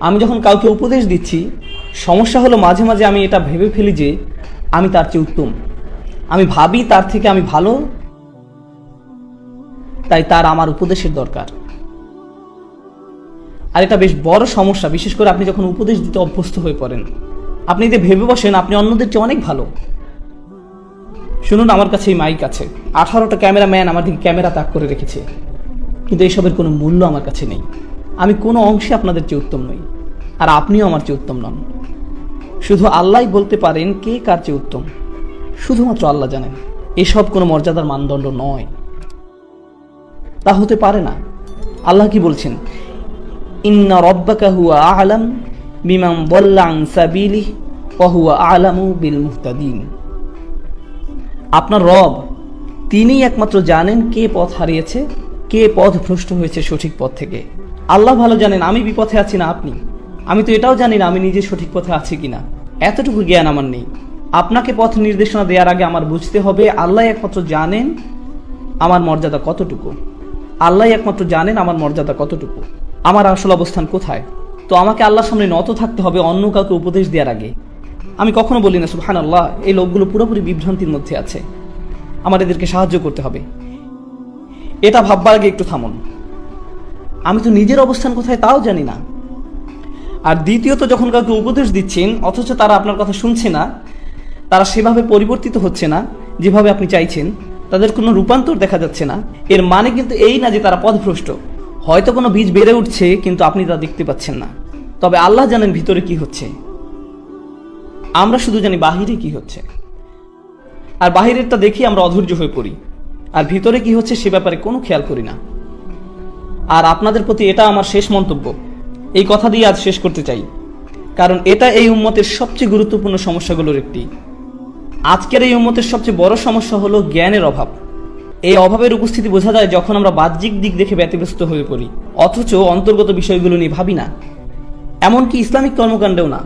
আমি যখন কাউকে উপদেশ দিচ্ছি, সমস্যা হলো মাঝে মাঝে আমি এটা ভেবে ফেলি যে আমি তার চেয়ে উত্তম, আমি ভাবি তার থেকে আমি ভালো, তাই তার আমার উপদেশের দরকার। আর এটা বেশ বড় সমস্যা, বিশেষ করে আপনি যখন উপদেশ দিতে অভ্যস্ত হয়ে পড়েন। আপনি যে ভেবে বসেন আপনি অন্যদের চেয়ে অনেক ভালো। শুনুন, আমার কাছে এই মাইক আছে, 18টা ক্যামেরাম্যান আমার দিকে ক্যামেরা তাক করে রেখেছে, কিন্তু এইসবের কোনো মূল্য আমার কাছে নেই। আমি কোনো অংশে আপনাদের চেয়ে উত্তম নই, আর আপনিও আমার চেয়ে উত্তম নন। শুধু আল্লাহই বলতে পারেন কে কার চেয়ে উত্তম, শুধুমাত্র আল্লাহ জানেন। এসব কোনো মর্যাদার মানদণ্ড নয়, তা হতে পারে না। আল্লাহ কি বলছেন? ইন্না রাব্বাকা হুয়া আ'লাম বিমান দাল্লা আন সাবিলিহি ওয়া হুয়া আ'লামু বিল মুহতাদিন। আপনার রব, তিনিই একমাত্র জানেন কে পথ হারিয়েছে, কে পথ ভ্রষ্ট হয়েছে সঠিক পথ থেকে। আল্লাহ ভালো জানেন আমি বিপথে আছি না আপনি। আমি তো এটাও জানি না আমি নিজে সঠিক পথে আছি কিনা, এতটুকু জ্ঞান আমার নেই। আপনাকে পথ নির্দেশনা দেওয়ার আগে আমার বুঝতে হবে আল্লাহ একমাত্র জানেন আমার মর্যাদা কতটুকু। আল্লাহ একমাত্র জানেন আমার মর্যাদা কতটুকু, আমার আসল অবস্থান কোথায়। তো আমাকে আল্লাহর সামনে নত থাকতে হবে অন্য কাউকে উপদেশ দেওয়ার আগে। আমি কখনো বলি না সুবহানাল্লাহ, এই লোকগুলো পুরোপুরি বিভ্রান্তির মধ্যে আছে, আমার এদেরকে সাহায্য করতে হবে। এটা ভাববার আগে একটু থামুন, আমি তো নিজের অবস্থান কোথায় তাও জানি না। আর দ্বিতীয়ত, যখন কাউকে উপদেশ দিচ্ছেন অথচ তারা আপনার কথা শুনছে না, তারা সেভাবে পরিবর্তিত হচ্ছে না যেভাবে আপনি চাইছেন, তাদের কোনো রূপান্তর দেখা যাচ্ছে না, এর মানে কিন্তু এই না যে তারা পথভ্রষ্ট। হয়তো কোনো বীজ বেড়ে উঠছে কিন্তু আপনি তা দেখতে পাচ্ছেন না। তবে আল্লাহ জানেন ভিতরে কি হচ্ছে, আমরা শুধু জানি বাহিরে কি হচ্ছে। আর বাহিরেরটা দেখি আমরা অধৈর্য হয়ে পড়ি, আর ভিতরে কি হচ্ছে সে ব্যাপারে কোনো খেয়াল করি না। আর আপনাদের প্রতি এটা আমার শেষ মন্তব্য, এই কথা দিয়ে আজ শেষ করতে চাই, কারণ এটা এই উম্মতের সবচেয়ে গুরুত্বপূর্ণ সমস্যাগুলোর একটি। আজকের এই উম্মতের সবচেয়ে বড় সমস্যা হলো জ্ঞানের অভাব। এই অভাবের উপস্থিতি বোঝা যায় যখন আমরা বাহ্যিক দিক দেখে ব্যতিব্যস্ত হয়ে পড়ি, অথচ অন্তর্গত বিষয়গুলো নিয়ে ভাবি না। এমনকি ইসলামিক কর্মকাণ্ডেও না।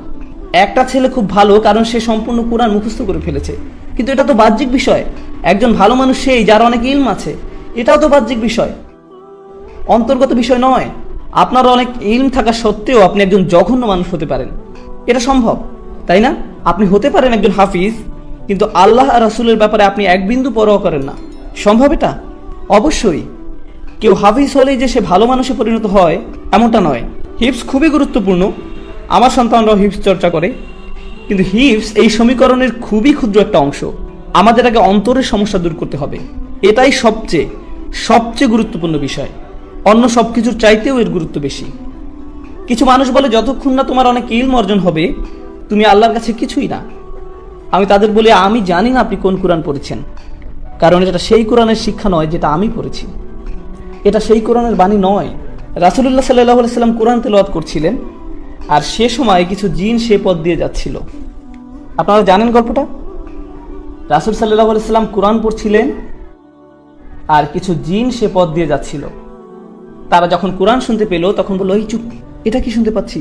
একটা ছেলে খুব ভালো কারণ সে সম্পূর্ণ কোরআন মুখস্থ করে ফেলেছে, কিন্তু এটা তো বাহ্যিক বিষয়। একজন ভালো মানুষ সেই যার অনেক ইলম আছে, এটাও তো বাহ্যিক বিষয়, অন্তর্গত বিষয় নয়। আপনার অনেক ইলম থাকা সত্ত্বেও আপনি একজন জঘন্য মানুষ হতে পারেন, এটা সম্ভব, তাই না? আপনি হতে পারেন একজন হাফিজ, কিন্তু আল্লাহ আর রাসূলের ব্যাপারে আপনি এক বিন্দু পরোয়া করেন না। সম্ভব এটা? অবশ্যই। কেউ হাফিজ হলেই যে সে ভালো মানুষে পরিণত হয় এমনটা নয়। হিফজ খুবই গুরুত্বপূর্ণ, আমার সন্তানরাও হিফজ চর্চা করে, কিন্তু হিফজ এই সমীকরণের খুবই ক্ষুদ্র একটা অংশ। আমাদের আগে অন্তরের সমস্যা দূর করতে হবে, এটাই সবচেয়ে গুরুত্বপূর্ণ বিষয়। অন্য সবকিছুর চাইতেও এর গুরুত্ব বেশি। কিছু মানুষ বলে যতক্ষণ না তোমার অনেক ইলম অর্জন হবে তুমি আল্লাহর কাছে কিছুই না। আমি তাদের বলি আমি জানি না আপনি কোন কোরআন পড়েছেন, কারণ এটা সেই কোরআনের শিক্ষা নয় যেটা আমি পড়েছি, এটা সেই কোরআনের বাণী নয়। রাসূলুল্লাহ সাল্লাল্লাহু আলাইহি সাল্লাম কোরআন তেলাওয়াত করছিলেন, আর সে সময় কিছু জিন সে পথ দিয়ে যাচ্ছিল। আপনারা জানেন গল্পটা? রাসূল সাল্লাল্লাহু আলাইহি সাল্লাম কোরআন পড়ছিলেন আর কিছু জিন সে পথ দিয়ে যাচ্ছিল। তারা যখন কোরআন শুনতে পেল তখন বলল, এই চুপ, এটা কি শুনতে পাচ্ছি।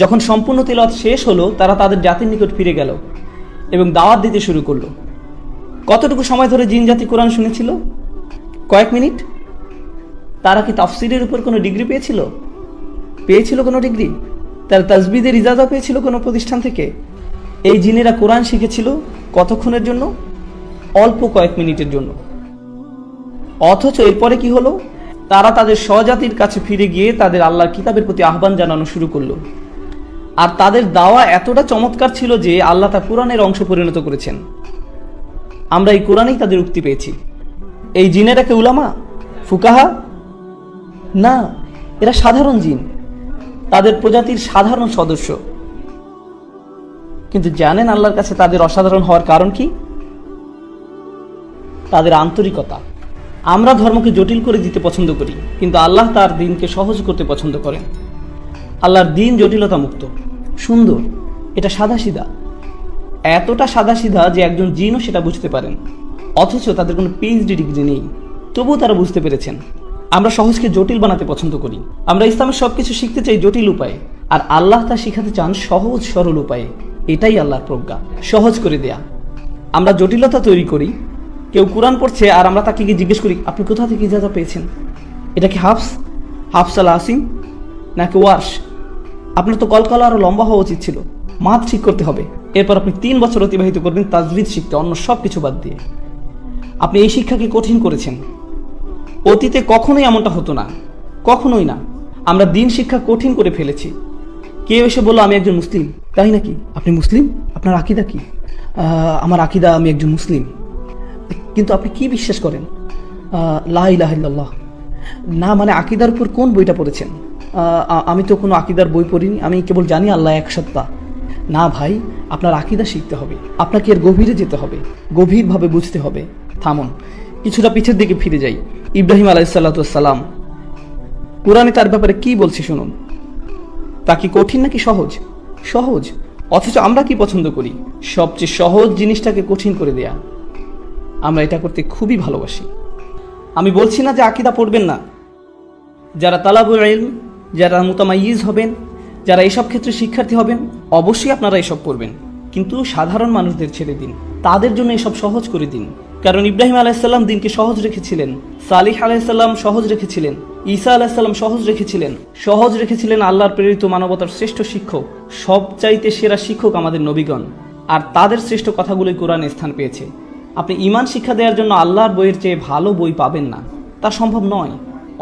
যখন সম্পূর্ণ তেলাওয়াত শেষ হলো তারা তাদের জাতির নিকট ফিরে গেল এবং দাওয়াত দিতে শুরু করলো। কতটুকু সময় ধরে জিন জাতি কোরআন শুনেছিল? কয়েক মিনিট। তারা কি তাফসিরের উপর কোনো ডিগ্রি পেয়েছিল কোনো ডিগ্রি? তারা তাজবিদের ইজাজা পেয়েছিল কোনো প্রতিষ্ঠান থেকে? এই জিনেরা কোরআন শিখেছিল কতক্ষণের জন্য? অল্প কয়েক মিনিটের জন্য। অথচ এরপরে কি হলো? তারা তাদের স্বজাতির কাছে ফিরে গিয়ে তাদের আল্লাহর কিতাবের প্রতি আহ্বান জানানো শুরু করলো। আর তাদের দাওয়া এতটা চমৎকার ছিল যে আল্লাহ তা কোরআনের অংশ পরিণত করেছেন। আমরা এই কোরআনেই তাদের উক্তি পেয়েছি। এই জিনেরা কে উলামা, ফুকাহা? না, এরা সাধারণ জিন, তাদের প্রজাতির সাধারণ সদস্য। কিন্তু জানেন আল্লাহর কাছে তাদের অসাধারণ হওয়ার কারণ কি? তাদের আন্তরিকতা। আমরা ধর্মকে জটিল করে দিতে পছন্দ করি, কিন্তু আল্লাহ তার দ্বীনকে সহজ করতে পছন্দ করেন। আল্লাহর দ্বীন জটিলতা মুক্ত, সুন্দর, এটা সাদাসিধা, এতটা সাদাসিধা যে একজন জিনও সেটা বুঝতে পারেন। অথচ তাদের কোনো পিএইচডি ডিগ্রি নেই, তবুও তারা বুঝতে পেরেছেন। আমরা সহজকে জটিল বানাতে পছন্দ করি। আমরা ইসলামের সবকিছু শিখতে চাই জটিল উপায়ে, আর আল্লাহ তা শিখাতে চান সহজ সরল উপায়ে। এটাই আল্লাহর প্রজ্ঞা, সহজ করে দেয়া। আমরা জটিলতা তৈরি করি। কেউ কোরআন পড়ছে আর আমরা তাকে গিয়ে জিজ্ঞেস করি, আপনি কোথা থেকে ইজাজা পেয়েছেন? এটা কি হাফস আল আসিম নাকি ওয়ার্শ? আপনার তো কলকলা আরো লম্বা হওয়া উচিত ছিল। মাথ ঠিক করতে হবে। এরপর আপনি 3 বছর অতিবাহিত করবেন তাজবিদ শিখতে, অন্য সব কিছু বাদ দিয়ে। আপনি এই শিক্ষাকে কঠিন করেছেন। অতীতে কখনোই এমনটা হতো না, কখনোই না। আমরা দিন শিক্ষা কঠিন করে ফেলেছি। কেউ এসে বললো আমি একজন মুসলিম। তাই নাকি? আপনি মুসলিম? আপনার আকিদা কি? আমার আকিদা আমি একজন মুসলিম। কিন্তু আপনি কি বিশ্বাস করেন? লা ইলাহা ইল্লাল্লাহ। না মানে আকিদার উপর কোন বইটা পড়েছেন? আমি তো কোনো আকিদার বই পড়িনি, আমি কেবল জানি আল্লাহ এক সত্তা। না ভাই, আপনার আকিদা শিখতে হবে, আপনাকে এর গভীরে যেতে হবে, গভীরভাবে বুঝতে হবে। থামুন, কিছুটা পিছের দিকে ফিরে যাই। ইব্রাহিম আলাইহিসসালাম, কোরআনে তার ব্যাপারে কি বলছে শুনুন। তা কি কঠিন নাকি সহজ? সহজ। অথচ আমরা কি পছন্দ করি? সবচেয়ে সহজ জিনিসটাকে কঠিন করে দেয়া। আমরা এটা করতে খুবই ভালোবাসি। আমি বলছি না যে আকীদা পড়বেন না। যারা তালাবুল ইলম, যারা মুতামাইয়িজ হবেন, যারা এসব ক্ষেত্রে শিক্ষার্থী হবেন, অবশ্যই আপনারা এসব পড়বেন। কিন্তু সাধারণ মানুষদের ছেড়ে দিন, তাদের জন্য এসব সহজ করে দিন। কারণ ইব্রাহিম আলাইহিসসালাম দিনকে সহজ রেখেছিলেন, সালিহ আলাইহিসসালাম সহজ রেখেছিলেন, ঈসা আলাইহিসসালাম সহজ রেখেছিলেন আল্লাহর প্রেরিত মানবতার শ্রেষ্ঠ শিক্ষক, সবচাইতে সেরা শিক্ষক আমাদের নবীগণ। আর তাদের শ্রেষ্ঠ কথাগুলোই কোরআনে স্থান পেয়েছে। আপনি ঈমান শিক্ষা দেওয়ার জন্য আল্লাহর বইয়ের চেয়ে ভালো বই পাবেন না, তা সম্ভব নয়।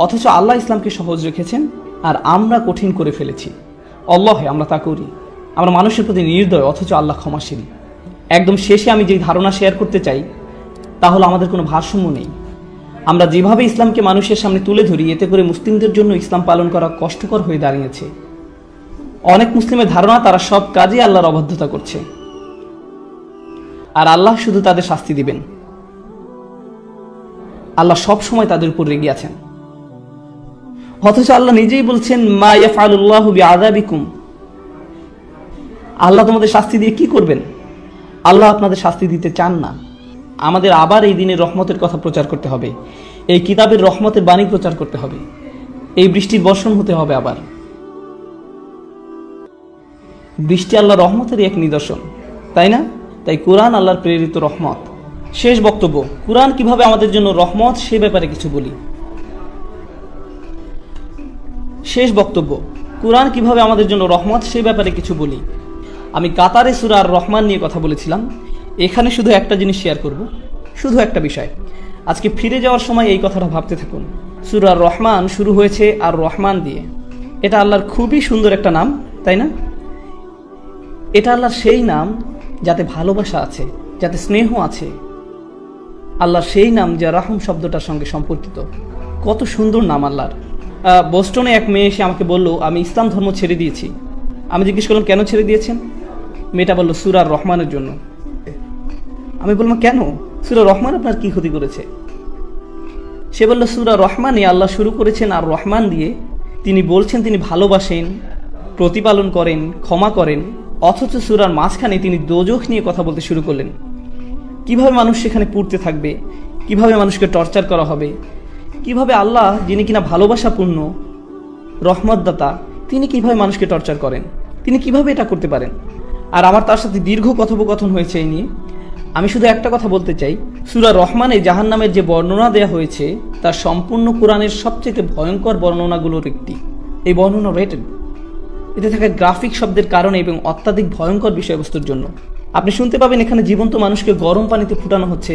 অথচ আল্লাহ ইসলামকে সহজ রেখেছেন আর আমরা কঠিন করে ফেলেছি। আল্লাহে আমরা তা করি। আমরা মানুষের প্রতি নির্দয়, অথচ আল্লাহ ক্ষমাশীল। একদম শেষে আমি যে ধারণা শেয়ার করতে চাই তা হলো আমাদের কোনো ভারসাম্য নেই। আমরা যেভাবে ইসলামকে মানুষের সামনে তুলে ধরি, এতে করে মুসলিমদের জন্য ইসলাম পালন করা কষ্টকর হয়ে দাঁড়িয়েছে। অনেক মুসলিমের ধারণা তারা সব কাজে আল্লাহর অবাধ্যতা করছে আর আল্লাহ শুধু তাদের শাস্তি দিবেন। আল্লাহ সব সময় তাদের উপর রেগে আছেন। অথচ আল্লাহ নিজেই বলছেন, মা ইয়াফআলুল্লাহু বিআযাবিকুম। আল্লাহ তোমাদের শাস্তি দিয়ে কি করবেন? আল্লাহ আপনাদের শাস্তি দিতে চান না। আমাদের আবার এই দিনের রহমতের কথা প্রচার করতে হবে, এই কিতাবের রহমতের বাণী প্রচার করতে হবে, এই বৃষ্টির বর্ষণ হতে হবে। আবার বৃষ্টি আল্লাহর রহমতেরই এক নিদর্শন, তাই না? তাই কোরআন আল্লাহর প্রেরিত রহমত। শেষ বক্তব্য, কোরআন কিভাবে আমাদের জন্য রহমত সে ব্যাপারে কিছু বলি। আমি কাতারে সূরা আর রহমান নিয়ে কথা বলেছিলাম। এখানে শুধু একটা জিনিস শেয়ার করব, শুধু একটা বিষয়। আজকে ফিরে যাওয়ার সময় এই কথাটা ভাবতে থাকুন। সূরা আর রহমান শুরু হয়েছে আর রহমান দিয়ে। এটা আল্লাহর খুবই সুন্দর একটা নাম, তাই না? এটা আল্লাহর সেই নাম যাতে ভালোবাসা আছে, যাতে স্নেহ আছে। আল্লাহর সেই নাম যা রাহম শব্দটার সঙ্গে সম্পর্কিত। কত সুন্দর নাম আল্লাহর। বোস্টনে এক মেয়ে এসে আমাকে বলল, আমি ইসলাম ধর্ম ছেড়ে দিয়েছি। আমি জিজ্ঞেস করলাম, কেন ছেড়ে দিয়েছেন? মেয়েটা বলল, সূরা আর রহমানের জন্য। আমি বললাম, কেন? সূরা রহমান আপনার কি ক্ষতি করেছে? সে বলল, সূরা রহমানে আল্লাহ শুরু করেছেন আর রহমান দিয়ে। তিনি বলছেন তিনি ভালোবাসেন, প্রতিপালন করেন, ক্ষমা করেন। অথচ সূরার মাঝখানে তিনি দোজখ নিয়ে কথা বলতে শুরু করলেন। কিভাবে মানুষ সেখানে পুড়তে থাকবে, কিভাবে মানুষকে টর্চার করা হবে, কিভাবে আল্লাহ যিনি কিনা ভালোবাসাপূর্ণ রহমতদাতা, তিনি কিভাবে মানুষকে টর্চার করেন, তিনি কিভাবে এটা করতে পারেন। আর আমার তার সাথে দীর্ঘ কথোপকথন হয়েছে এই নিয়ে। আমি শুধু একটা কথা বলতে চাই, সূরা রহমানে জাহান্নামের যে বর্ণনা দেয়া হয়েছে তা সম্পূর্ণ কোরআনের সবচেয়ে ভয়ঙ্কর বর্ণনাগুলোর একটি। এই বর্ণনা রেটেড, এতে থাকা গ্রাফিক শব্দের কারণে এবং অত্যাধিক ভয়ঙ্কর বিষয়বস্তুর জন্য। আপনি শুনতে পাবেন এখানে জীবন্ত মানুষকে গরম পানিতে ফুটানো হচ্ছে।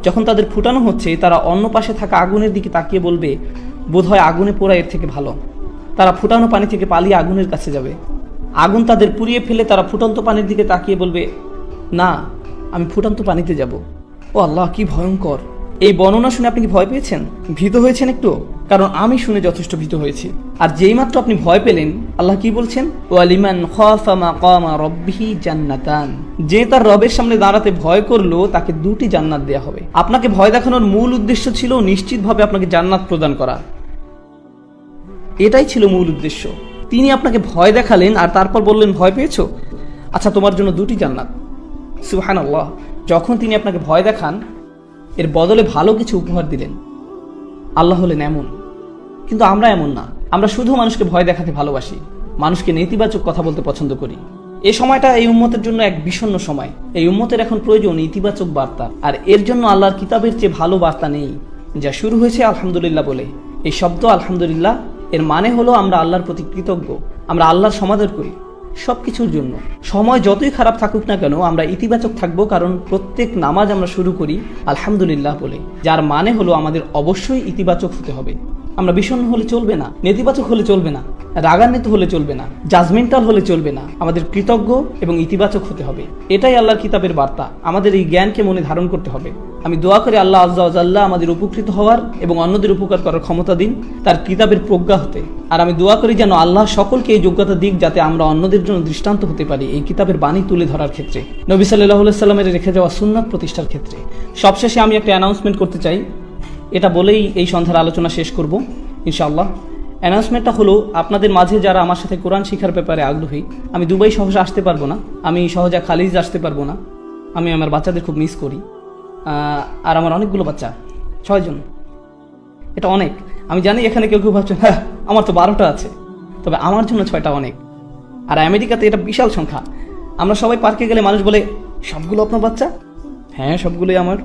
যখন তাদের ফুটানো হচ্ছে, তারা অন্য পাশে থাকা আগুনের দিকে তাকিয়ে বলবে, বোধহয় আগুনে পোড়া এর থেকে ভালো। তারা ফুটানো পানি থেকে পালিয়ে আগুনের কাছে যাবে। আগুন তাদের পুড়িয়ে ফেলে তারা ফুটন্ত পানির দিকে তাকিয়ে বলবে, না, আমি ফুটন্ত পানিতে যাব। ও আল্লাহ, কি ভয়ঙ্কর! এই বর্ণনা শুনে আপনি কি ভয় পেয়েছেন? ভীত হয়েছেন একটু? কারণ আমি শুনে যথেষ্ট ভীত হয়েছি। আর যেই মাত্র আপনি ভয় পেলেন, আল্লাহ কি বলছেন? ওয়ালিমান খাফা মাকামা রাব্বিহি জান্নাতান। যে তার রবের সামনে দাঁড়াতে ভয় করলো, তাকে 2টি জান্নাত দেয়া হবে। আপনাকে ভয় দেখানোর মূল উদ্দেশ্য ছিল নিশ্চিতভাবে আপনাকে জান্নাত প্রদান করা। এটাই ছিল মূল উদ্দেশ্য। তিনি আপনাকে ভয় দেখালেন আর তারপর বললেন, ভয় পেয়েছো? আচ্ছা, তোমার জন্য 2টি জান্নাত। সুবহানাল্লাহ। যখন তিনি আপনাকে ভয় দেখান, এর বদলে ভালো কিছু উপহার দিলেন। আল্লাহ হলেন এমন। কিন্তু আমরা এমন না। আমরা শুধু মানুষকে ভয় দেখাতে ভালোবাসি, মানুষকে নেতিবাচক কথা বলতে পছন্দ করি। এই সময়টা এই উম্মতের জন্য এক বিষণ্ণ সময়। এই উম্মতের এখন প্রয়োজন ইতিবাচক বার্তা। আর এর জন্য আল্লাহর কিতাবের চেয়ে ভালো বার্তা নেই। যা শুরু হয়েছে আলহামদুলিল্লাহ বলে। এই শব্দ আলহামদুলিল্লাহ এর মানে হলো আমরা আল্লাহর প্রতি কৃতজ্ঞ। আমরা আল্লাহর সমাদর করি সব কিছুর জন্য। সময় যতই খারাপ থাকুক না কেন আমরা ইতিবাচক থাকবো, কারণ প্রত্যেক নামাজ আমরা শুরু করি আলহামদুলিল্লাহ বলে, যার মানে হলো আমাদের অবশ্যই ইতিবাচক হতে হবে। আমরা বিষণ্ণ হলে চলবে না, নেতিবাচক হলে চলবে না, রাগান্বিত হলে চলবে না, জাজমেন্টাল হলে চলবে না। আমাদের কৃতজ্ঞ এবং ইতিবাচক হতে হবে। এটাই আল্লাহর কিতাবের বার্তা। আমাদের এই জ্ঞানকে মনে ধারণ করতে হবে। আমি দোয়া করি আল্লাহ আজ্জা ওয়া জাল্লা আমাদের উপকৃত হওয়ার এবং অন্যদের উপকার করার ক্ষমতা দিন, তার কিতাবের প্রজ্ঞা হতে। আর আমি দোয়া করি যেন আল্লাহ সকলকে এই যোগ্যতা দিক, যাতে আমরা অন্যদের জন্য দৃষ্টান্ত হতে পারি এই কিতাবের বাণী তুলে ধরার ক্ষেত্রে, নবী সাল্লাল্লাহু আলাইহি সাল্লামের রেখে যাওয়া সুন্নাত প্রতিষ্ঠার ক্ষেত্রে। সবশেষে আমি একটা অ্যানাউন্সমেন্ট করতে চাই, এটা বলেই এই সন্ধ্যার আলোচনা শেষ করব ইনশাআল্লাহ। অ্যানাউন্সমেন্টটা হলো, আপনাদের মাঝে যারা আমার সাথে কোরআন শিখার ব্যাপারে আগ্রহী, আমি দুবাই সহজে আসতে পারবো না, আমি সহজে খালিজ আসতে পারবো না, আমি আমার বাচ্চাদের খুব মিস করি। আর আমার অনেকগুলো বাচ্চা, 6 জন, এটা অনেক। আমি জানি এখানে কেউ কেউ ভাবছেন হ্যাঁ আমার তো 12টা আছে, তবে আমার জন্য 6টা অনেক। আর আমেরিকাতে এটা বিশাল সংখ্যা। আমরা সবাই পার্কে গেলে মানুষ বলে সবগুলো আপনার বাচ্চা? হ্যাঁ সবগুলোই আমার।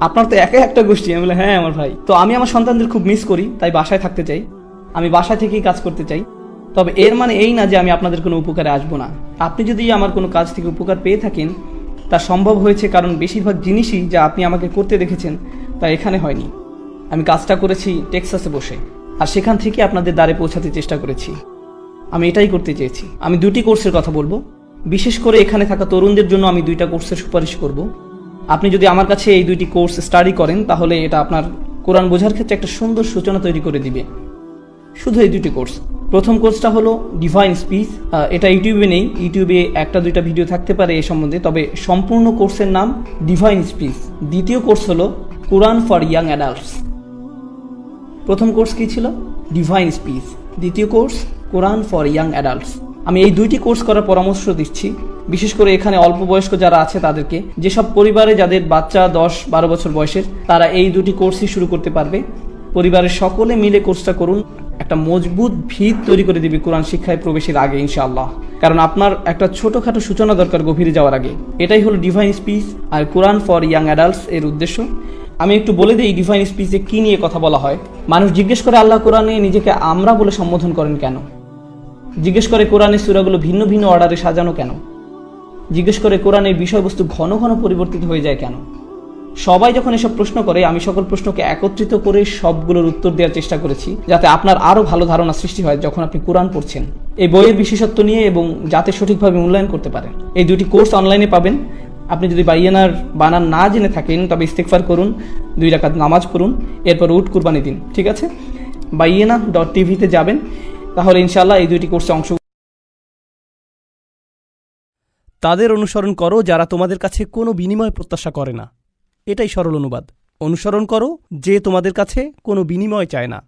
আপনার তো একে একটা গোষ্ঠী। আমি বলে হ্যাঁ আমার ভাই। তো আমি আমার সন্তানদের খুব মিস করি, তাই বাসায় থাকতে চাই, আমি বাসায় থেকেই কাজ করতে চাই। তবে এর মানে এই না যে আমি আপনাদের কোনো উপকারে আসবো না। আপনি যদি আমার কোনো কাজ থেকে উপকার পেয়ে থাকেন, তা সম্ভব হয়েছে কারণ বেশিরভাগ জিনিসই যা আপনি আমাকে করতে দেখেছেন তা এখানে হয়নি। আমি কাজটা করেছি টেক্সাসে বসে, আর সেখান থেকে আপনাদের দ্বারে পৌঁছাতে চেষ্টা করেছি। আমি এটাই করতে চেয়েছি। আমি 2টি কোর্সের কথা বলবো, বিশেষ করে এখানে থাকা তরুণদের জন্য আমি 2টা কোর্সের সুপারিশ করব। আপনি যদি আমার কাছে এই 2টি কোর্স স্টাডি করেন, তাহলে এটা আপনার কোরআন বোঝার ক্ষেত্রে একটা সুন্দর সূচনা তৈরি করে দিবে। শুধু এই 2টি কোর্স। প্রথম কোর্সটা হলো ডিভাইন স্পিচ। এটা ইউটিউবে নেই, ইউটিউবে 1-2টা ভিডিও থাকতে পারে এ সম্বন্ধে, তবে সম্পূর্ণ কোর্সের নাম ডিভাইন স্পিচ। দ্বিতীয় কোর্স হলো কোরআন ফর ইয়াং অ্যাডাল্টস। প্রথম কোর্স কি ছিল? Divine speech. দ্বিতীয় course Quran for young adults. আমি এই 2টি কোর্স করার পরামর্শ দিচ্ছি, বিশেষ করে এখানে অল্প বয়স্ক যারা আছে তাদেরকে। যেসব পরিবারে যাদের বাচ্চা 10-12 বছর বয়সের, তারা এই 2টি কোর্সই শুরু করতে পারবে। পরিবারের সকলে মিলে কোর্সটা করুন, একটা মজবুত ভিত তৈরি করে দিবে কোরআন শিক্ষায় প্রবেশের আগে ইনশাআল্লাহ। কারণ আপনার একটা ছোটখাটো সূচনা দরকার গভীরে যাওয়ার আগে। এটাই হলো ডিভাইন স্পিচ আর কোরআন ফর ইয়াং অ্যাডাল্টস এর উদ্দেশ্য। আমি একটু বলে দিই ডিভাইন স্পিচে কি নিয়ে কথা বলা হয়। মানুষ জিজ্ঞেস করে আল্লাহ কোরআনে নিজেকে আমরা বলে সম্বোধন করেন কেন? জিজ্ঞেস করে কোরআনের সূরাগুলো ভিন্ন ভিন্ন অর্ডারে সাজানো কেন? জিজ্ঞেস করে কোরআনের বিষয়বস্তু ঘন ঘন পরিবর্তিত হয়ে যায় কেন? সবাই যখন এসব প্রশ্ন করে, আমি সকল প্রশ্নকে একত্রিত করে সবগুলোর উত্তর দেওয়ার চেষ্টা করেছি, যাতে আপনার আরো ভালো ধারণা সৃষ্টি হয় যখন আপনি কোরআন পড়ছেন, এই বইয়ের বিশেষত্ব নিয়ে, এবং যাতে সঠিকভাবে মূল্যায়ন করতে পারেন। এই 2টি কোর্স অনলাইনে পাবেন। আপনি যদি বাইয়ানার বানান না জেনে থাকেন, তবে ইস্তেগফার করুন, 2 রাকাত নামাজ পড়ুন, এরপর উট কুরবানি দিন। ঠিক আছে? বাইয়ানা.tv-তে যাবেন, তাহলে ইনশাআল্লাহ এই 2টি কোর্সে অংশ। তাদের অনুসরণ করো যারা তোমাদের কাছে কোনো বিনিময় প্রত্যাশা করে না। এটাই সরল অনুবাদ। অনুসরণ করো যে তোমাদের কাছে কোনো বিনিময় চায় না।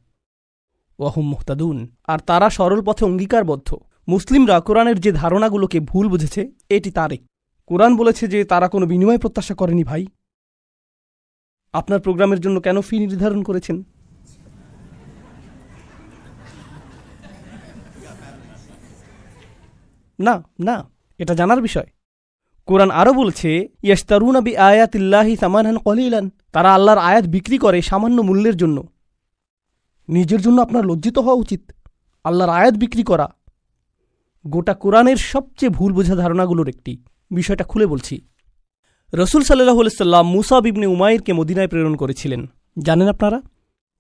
ওয়াহুম মুহতাদুন। আর তারা সরল পথে অঙ্গীকারবদ্ধ। মুসলিমরা কোরআনের যে ধারণাগুলোকে ভুল বুঝেছে, এটি তারই। কোরআন বলেছে যে তারা কোনো বিনিময় প্রত্যাশা করেনি। ভাই, আপনার প্রোগ্রামের জন্য কেন ফি নির্ধারণ করেছেন? না না, এটা জানার বিষয়। কোরআন আরও বলছে ইয়াশতারুনা বিআয়াতিল্লাহি সামানান কলিলান। তারা আল্লাহর আয়াত বিক্রি করে সামান্য মূল্যের জন্য। নিজের জন্য আপনার লজ্জিত হওয়া উচিত। আল্লাহর আয়াত বিক্রি করা গোটা কোরআনের সবচেয়ে ভুল বোঝা ধারণাগুলোর একটি। বিষয়টা খুলে বলছি। রসুল সাল্লাল্লাহু আলাইহি সাল্লাম মুসাব ইবনে উমাইরকে মদিনায় প্রেরণ করেছিলেন। জানেন আপনারা?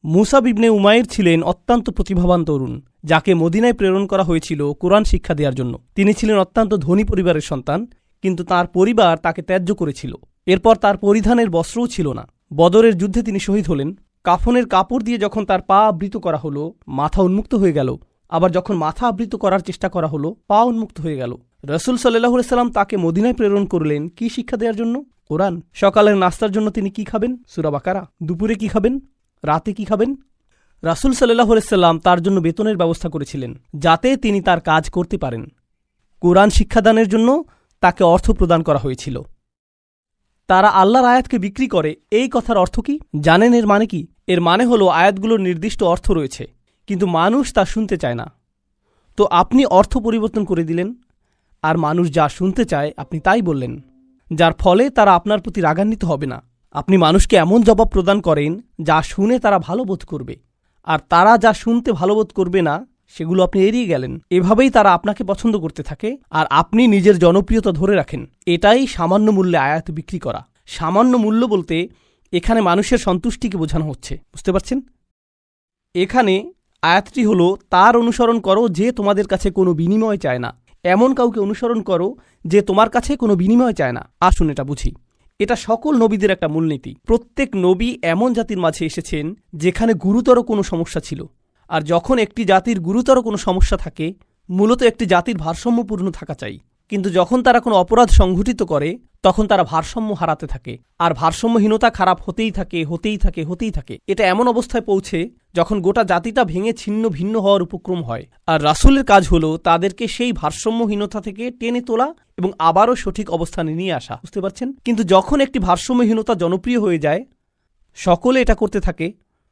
মুসাব ইবনে উমাইর ছিলেন অত্যন্ত প্রতিভাবান তরুণ, যাকে মদিনায় প্রেরণ করা হয়েছিল কোরআন শিক্ষা দেওয়ার জন্য। তিনি ছিলেন অত্যন্ত ধনী পরিবারের সন্তান, কিন্তু তার পরিবার তাকে ত্যায্য করেছিল। এরপর তার পরিধানের বস্ত্রও ছিল না। বদরের যুদ্ধে তিনি শহীদ হলেন। কাফনের কাপড় দিয়ে যখন তার পা আবৃত করা হলো, মাথা উন্মুক্ত হয়ে গেল। আবার যখন মাথা আবৃত করার চেষ্টা করা হলো, পা উন্মুক্ত হয়ে গেল। রসুল সাল্লাল্লাহু আলাইহি সাল্লাম তাকে মদিনায় প্রেরণ করলেন কি শিক্ষা দেওয়ার জন্য? কোরআন। সকালের নাস্তার জন্য তিনি কি খাবেন? সূরা বাকারা। দুপুরে কি খাবেন? রাতে কি খাবেন? রাসূল সাল্লাল্লাহু আলাইহি সাল্লাম তার জন্য বেতনের ব্যবস্থা করেছিলেন, যাতে তিনি তার কাজ করতে পারেন। কোরআন শিক্ষাদানের জন্য তাকে অর্থ প্রদান করা হয়েছিল। তারা আল্লাহর আয়াতকে বিক্রি করে, এই কথার অর্থ কি জানেন? এর মানে কি? এর মানে হলো আয়াতগুলোর নির্দিষ্ট অর্থ রয়েছে, কিন্তু মানুষ তা শুনতে চায় না। তো আপনি অর্থ পরিবর্তন করে দিলেন, আর মানুষ যা শুনতে চায় আপনি তাই বললেন, যার ফলে তারা আপনার প্রতি রাগান্বিত হবে না। আপনি মানুষকে এমন জবাব প্রদান করেন যা শুনে তারা ভালো বোধ করবে, আর তারা যা শুনতে ভালো বোধ করবে না সেগুলো আপনি এড়িয়ে গেলেন। এভাবেই তারা আপনাকে পছন্দ করতে থাকে আর আপনি নিজের জনপ্রিয়তা ধরে রাখেন। এটাই সামান্য মূল্যে আয়াত বিক্রি করা। সামান্য মূল্য বলতে এখানে মানুষের সন্তুষ্টিকে বোঝানো হচ্ছে, বুঝতে পারছেন? এখানে আয়াতটি হলো তার অনুসরণ করো যে তোমাদের কাছে কোনো বিনিময় চায় না। এমন কাউকে অনুসরণ করো যে তোমার কাছে কোনো বিনিময় চায় না। আসুন এটা বুঝি। এটা সকল নবীদের একটা মূলনীতি। প্রত্যেক নবী এমন জাতির মাঝে এসেছেন যেখানে গুরুতর কোনো সমস্যা ছিল। আর যখন একটি জাতির গুরুতর কোনো সমস্যা থাকে, মূলত একটি জাতির ভারসাম্যপূর্ণ থাকা চাই। কিন্তু যখন তারা কোনো অপরাধ সংঘটিত করে তখন তারা ভারসাম্য হারাতে থাকে, আর ভারসাম্যহীনতা খারাপ হতেই থাকে। এটা এমন অবস্থায় পৌঁছে যখন গোটা জাতিটা ভেঙে ছিন্ন ভিন্ন হওয়ার উপক্রম হয়। আর রাসূলের কাজ হলো তাদেরকে সেই ভারসাম্যহীনতা থেকে টেনে তোলা এবং আবারও সঠিক অবস্থানে নিয়ে আসা, বুঝতে পারছেন? কিন্তু যখন একটি ভারসাম্যহীনতা জনপ্রিয় হয়ে যায়, সকলে এটা করতে থাকে,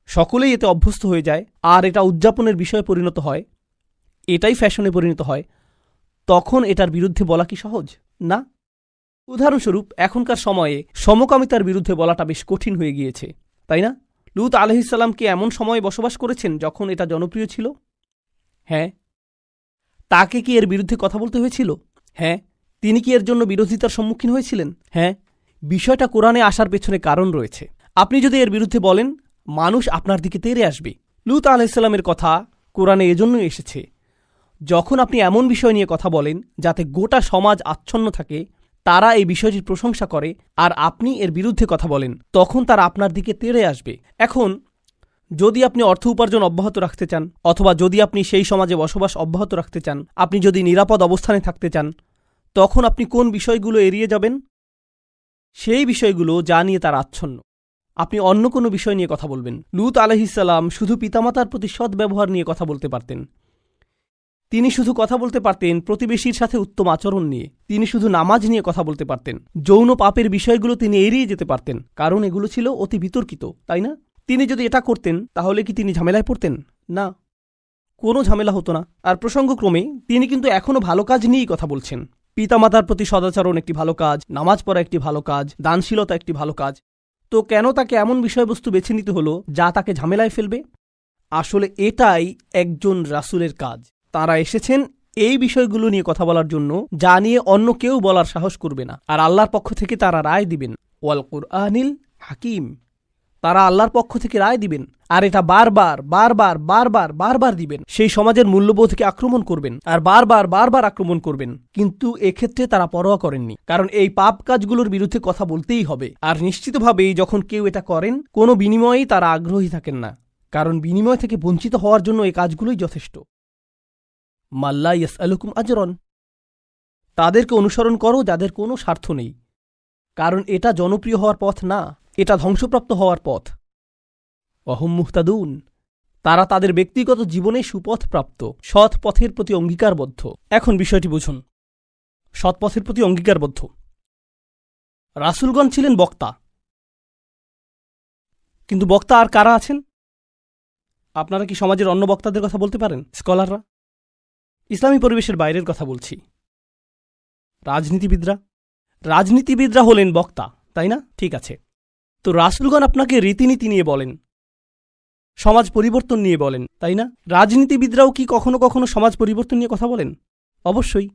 সকলেই এতে অভ্যস্ত হয়ে যায়, আর এটা উদযাপনের বিষয়ে পরিণত হয়, এটাই ফ্যাশনে পরিণত হয়, তখন এটার বিরুদ্ধে বলা কি সহজ? না। উদাহরণস্বরূপ এখনকার সময়ে সমকামিতার বিরুদ্ধে বলাটা বেশ কঠিন হয়ে গিয়েছে, তাই না? লূত আলাইহিসসালাম কি এমন সময়ে বসবাস করেছেন যখন এটা জনপ্রিয় ছিল? হ্যাঁ। তাকে কি এর বিরুদ্ধে কথা বলতে হয়েছিল? হ্যাঁ। তিনি কি এর জন্য বিরোধিতার সম্মুখীন হয়েছিলেন? হ্যাঁ। বিষয়টা কোরআনে আসার পেছনে কারণ রয়েছে। আপনি যদি এর বিরুদ্ধে বলেন, মানুষ আপনার দিকে তেড়ে আসবে। লূত আলাইহিসসালামের কথা কোরআনে এজন্যই এসেছে। যখন আপনি এমন বিষয় নিয়ে কথা বলেন যাতে গোটা সমাজ আচ্ছন্ন থাকে, তারা এই বিষয়টির প্রশংসা করে, আর আপনি এর বিরুদ্ধে কথা বলেন, তখন তারা আপনার দিকে তেড়ে আসবে। এখন যদি আপনি অর্থ উপার্জন অব্যাহত রাখতে চান, অথবা যদি আপনি সেই সমাজে বসবাস অব্যাহত রাখতে চান, আপনি যদি নিরাপদ অবস্থানে থাকতে চান, তখন আপনি কোন বিষয়গুলো এড়িয়ে যাবেন? সেই বিষয়গুলো যা নিয়ে তারা আচ্ছন্ন। আপনি অন্য কোনো বিষয় নিয়ে কথা বলবেন। লূত আলাইহিসসালাম শুধু পিতামাতার প্রতি সৎ ব্যবহার নিয়ে কথা বলতে পারতেন। তিনি শুধু কথা বলতে পারতেন প্রতিবেশীর সাথে উত্তম আচরণ নিয়ে। তিনি শুধু নামাজ নিয়ে কথা বলতে পারতেন। যৌন পাপের বিষয়গুলো তিনি এড়িয়ে যেতে পারতেন, কারণ এগুলো ছিল অতি বিতর্কিত, তাই না? তিনি যদি এটা করতেন তাহলে কি তিনি ঝামেলায় পড়তেন? না, কোনো ঝামেলা হতো না। আর প্রসঙ্গক্রমে তিনি কিন্তু এখনও ভালো কাজ নিয়েই কথা বলছেন। পিতামাতার প্রতি সদাচরণ একটি ভালো কাজ, নামাজ পড়া একটি ভালো কাজ, দানশীলতা একটি ভালো কাজ। তো কেন তাকে এমন বিষয়বস্তু বেছে নিতে হলো যা তাকে ঝামেলায় ফেলবে? আসলে এটাই একজন রাসূলের কাজ। তারা এসেছেন এই বিষয়গুলো নিয়ে কথা বলার জন্য যা নিয়ে অন্য কেউ বলার সাহস করবে না। আর আল্লাহর পক্ষ থেকে তারা রায় দিবেন, ওয়াল কুরআনিল হাকিম। তারা আল্লাহর পক্ষ থেকে রায় দিবেন, আর এটা বারবার দিবেন। সেই সমাজের মূল্যবোধকে আক্রমণ করবেন, আর বারবার আক্রমণ করবেন। কিন্তু এক্ষেত্রে তারা পরোয়া করেননি, কারণ এই পাপ কাজগুলোর বিরুদ্ধে কথা বলতেই হবে। আর নিশ্চিতভাবেই যখন কেউ এটা করেন, কোনো বিনিময়েই তারা আগ্রহী থাকেন না, কারণ বিনিময় থেকে বঞ্চিত হওয়ার জন্য এই কাজগুলোই যথেষ্ট। মাল্লা ইয়াসআলুকুম আজরন, তাদেরকে অনুসরণ করো যাদের কোনো স্বার্থ নেই, কারণ এটা জনপ্রিয় হওয়ার পথ না, এটা ধ্বংসপ্রাপ্ত হওয়ার পথ। ওয়াহুম মুহতাদুন, তারা তাদের ব্যক্তিগত জীবনে সুপথ প্রাপ্ত, সৎ পথের প্রতি অঙ্গীকারবদ্ধ। এখন বিষয়টি বুঝুন, সৎ পথের প্রতি অঙ্গীকারবদ্ধ। রাসূলগণ ছিলেন বক্তা, কিন্তু বক্তা আর কারা আছেন? আপনারা কি সমাজের অন্য বক্তাদের কথা বলতে পারেন? স্কলাররা? ইসলামী পরিবেশের বাইরের কথা বলছি। রাজনীতিবিদরা হলেন বক্তা, তাই না? ঠিক আছে। তো রাসূলগণ আপনাকে রীতিনীতি নিয়ে বলেন, সমাজ পরিবর্তন নিয়ে বলেন, তাই না? রাজনীতিবিদরাও কি কখনো কখনো সমাজ পরিবর্তন নিয়ে কথা বলেন? অবশ্যই।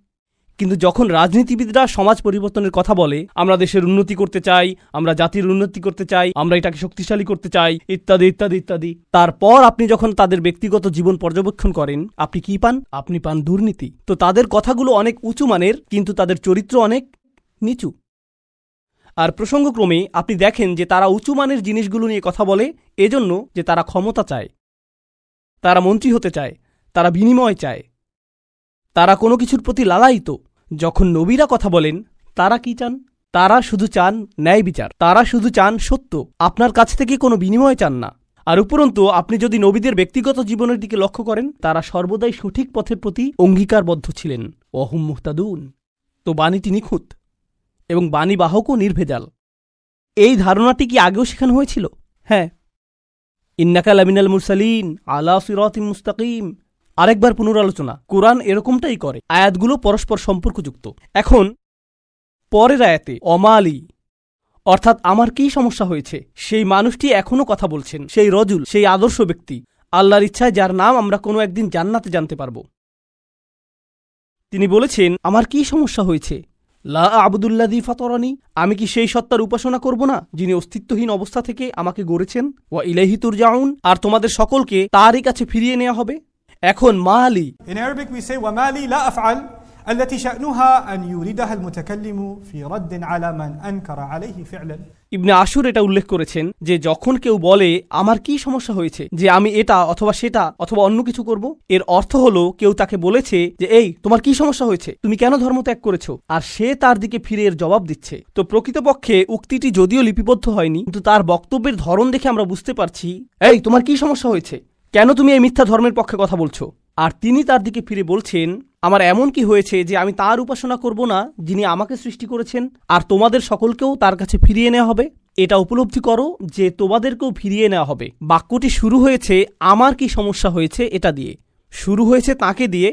কিন্তু যখন রাজনীতিবিদরা সমাজ পরিবর্তনের কথা বলে, আমরা দেশের উন্নতি করতে চাই, আমরা জাতির উন্নতি করতে চাই, আমরা এটাকে শক্তিশালী করতে চাই, ইত্যাদি ইত্যাদি ইত্যাদি, তারপর আপনি যখন তাদের ব্যক্তিগত জীবন পর্যবেক্ষণ করেন, আপনি কি পান? আপনি পান দুর্নীতি। তো তাদের কথাগুলো অনেক উঁচু মানের, কিন্তু তাদের চরিত্র অনেক নিচু। আর প্রসঙ্গক্রমে আপনি দেখেন যে তারা উঁচু মানের জিনিসগুলো নিয়ে কথা বলে এজন্য যে তারা ক্ষমতা চায়, তারা মন্ত্রী হতে চায়, তারা বিনিময় চায়, তারা কোনো কিছুর প্রতি লালায়িত। যখন নবীরা কথা বলেন, তারা কি চান? তারা শুধু চান ন্যায় বিচার, তারা শুধু চান সত্য, আপনার কাছ থেকে কোনো বিনিময় চান না। আর উপরন্তু আপনি যদি নবীদের ব্যক্তিগত জীবনের দিকে লক্ষ্য করেন, তারা সর্বদাই সঠিক পথের প্রতি অঙ্গীকারবদ্ধ ছিলেন। ওয়াহুম মুহতাদুন। তো বাণীটি নিখুঁত এবং বাণীবাহকও নির্ভেজাল। এই ধারণাটি কি আগেও শেখানো হয়েছিল? হ্যাঁ। ইন্নাকা লামিনাল মুরসালিন আলা সিরাতিম মুস্তাকিম। আরেকবার পুনরালোচনা। কোরআন এরকমটাই করে, আয়াতগুলো পরস্পর সম্পর্কযুক্ত। এখন পরের আয়াতে অমালি, অর্থাৎ আমার কি সমস্যা হয়েছে, সেই মানুষটি এখনও কথা বলছেন, সেই রজুল, সেই আদর্শ ব্যক্তি। আল্লাহর ইচ্ছায় যার নাম আমরা কোনো একদিন জান্নাতে জানতে পারব। তিনি বলেছেন, আমার কি সমস্যা হয়েছে? লা আবুদুল্লাযী ফাতারানি, আমি কি সেই সত্তার উপাসনা করব না যিনি অস্তিত্বহীন অবস্থা থেকে আমাকে গড়েছেন? ওয়া ইলাইহি তুরজাউন, আর তোমাদের সকলকে তারই কাছে ফিরিয়ে নেওয়া হবে। এখন মালি, In Arabic we say وما لي لا أفعل التي شأنها أن يوردها المتكلم في رد على من أنكر عليه فعلا. ইবনে আশুর এটা উল্লেখ করেছেন যে যখন কেউ বলে আমার কি সমস্যা হয়েছে যে আমি এটা অথবা সেটা অথবা অন্য কিছু করব, এর অর্থ হলো কেউ তাকে বলেছে যে এই তোমার কি সমস্যা হয়েছে, তুমি কেন ধর্ম ত্যাগ করেছো, আর সে তার দিকে ফিরে এর জবাব দিচ্ছে। তো প্রকৃতপক্ষে উক্তিটি যদিও লিপিবদ্ধ হয়নি, কিন্তু তার বক্তব্যের ধরন দেখে আমরা বুঝতে পারছি এই তোমার কি সমস্যা হয়েছে, কেন তুমি এই মিথ্যা ধর্মের পক্ষে কথা বলছো। আর তিনি তার দিকে ফিরে বলছেন, আমার এমন কি হয়েছে যে আমি তার উপাসনা করব না যিনি আমাকে সৃষ্টি করেছেন, আর তোমাদের সকলকেও তার কাছে ফিরিয়ে নেওয়া হবে। এটা উপলব্ধি করো যে তোমাদেরকেও ফিরিয়ে নেওয়া হবে। বাক্যটি শুরু হয়েছে আমার কি সমস্যা হয়েছে এটা দিয়ে, শুরু হয়েছে তাকে দিয়ে,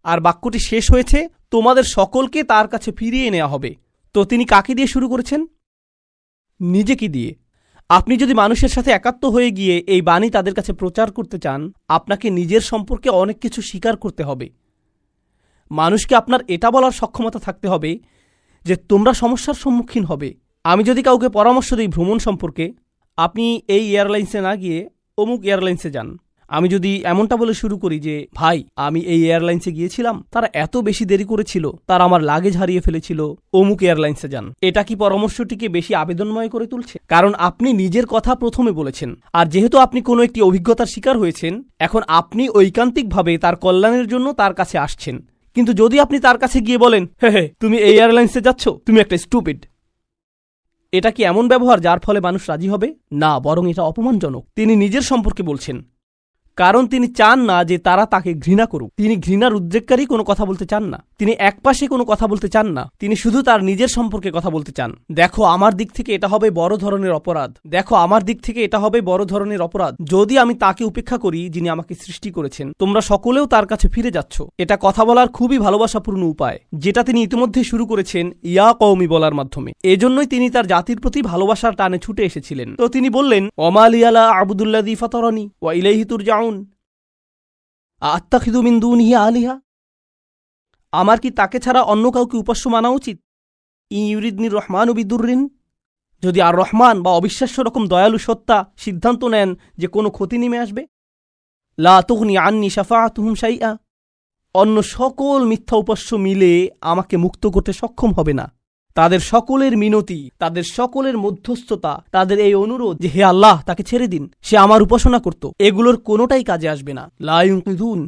আর বাক্যটি শেষ হয়েছে তোমাদের সকলকে তার কাছে ফিরিয়ে নেওয়া হবে। তো তিনি কাকে দিয়ে শুরু করেছেন? নিজেকে দিয়ে। আপনি যদি মানুষের সাথে একাত্ম হয়ে গিয়ে এই বাণী তাদের কাছে প্রচার করতে চান, আপনাকে নিজের সম্পর্কে অনেক কিছু স্বীকার করতে হবে। মানুষকে আপনার এটা বলার সক্ষমতা থাকতে হবে যে তোমরা সমস্যার সম্মুখীন হবে। আমি যদি কাউকে পরামর্শ দিই ভ্রমণ সম্পর্কে, আপনি এই এয়ারলাইন্সে না গিয়ে অমুক এয়ারলাইন্সে যান। আমি যদি এমনটা বলে শুরু করি যে ভাই আমি এই এয়ারলাইন্সে গিয়েছিলাম, তারা এত বেশি দেরি করেছিল, তারা আমার লাগেজ হারিয়ে ফেলেছিল, অমুক এয়ারলাইন্সে যান, এটা কি পরামর্শটিকে বেশি আবেদনময় করে তুলছে? কারণ আপনি নিজের কথা প্রথমে বলেছেন, আর যেহেতু আপনি কোনো একটি অভিজ্ঞতার শিকার হয়েছেন, এখন আপনি ঐকান্তিকভাবে তার কল্যাণের জন্য তার কাছে আসছেন। কিন্তু যদি আপনি তার কাছে গিয়ে বলেন হে তুমি এই এয়ারলাইন্সে যাচ্ছ, তুমি একটা স্টুপিড, এটা কি এমন ব্যবহার যার ফলে মানুষ রাজি হবে? না, বরং এটা অপমানজনক। তিনি নিজের সম্পর্কে বলছেন, কারণ তিনি চান না যে তারা তাকে ঘৃণা করুক। তিনি ঘৃণার উদ্রেককারী কোনো কথা বলতে চান না, তিনি একপাশে কোনো কথা বলতে চান না, তিনি শুধু তার নিজের সম্পর্কে কথা বলতে চান। দেখো আমার দিক থেকে এটা হবে বড় ধরনের অপরাধ, দেখো আমার দিক থেকে এটা হবে বড় ধরনের অপরাধ যদি আমি তাকে উপেক্ষা করি যিনি আমাকে সৃষ্টি করেছেন। তোমরা সকলেও তার কাছে ফিরে যাচ্ছ। এটা কথা বলার খুবই ভালোবাসাপূর্ণ উপায়, যেটা তিনি ইতিমধ্যে শুরু করেছেন ইয়া কওমি বলার মাধ্যমে। এজন্যই তিনি তার জাতির প্রতি ভালোবাসার টানে ছুটে এসেছিলেন। তো তিনি বললেন ওমা লিয়া লা আবুদুল্লাযী ফাতারানি ওয়া ইলাইহি তুরজাউন আত্তাখিযু মিন দুনিহি আলিহা, আমার কি তাকে ছাড়া অন্য কাউকে উপাস্য মানা উচিত? ইউরিদনির রহমানু বিদুররিন, যদি আর রহমান বা অবিশ্বাস্য রকম দয়ালু সত্তা সিদ্ধান্ত নেন যে কোনো ক্ষতি নেমে আসবে, লা তুগনি আন্নি শাফাআতুহুম শাইআ, অন্য সকল মিথ্যা উপাস্য মিলে আমাকে মুক্ত করতে সক্ষম হবে না। তাদের সকলের মিনতি, তাদের সকলের মধ্যস্থতা, তাদের এই অনুরোধ যে হে আল্লাহ তাকে ছেড়ে দিন, সে আমার উপাসনা করত, এগুলোর কোনোটাই কাজে আসবে না। লা ইউনকিযুন,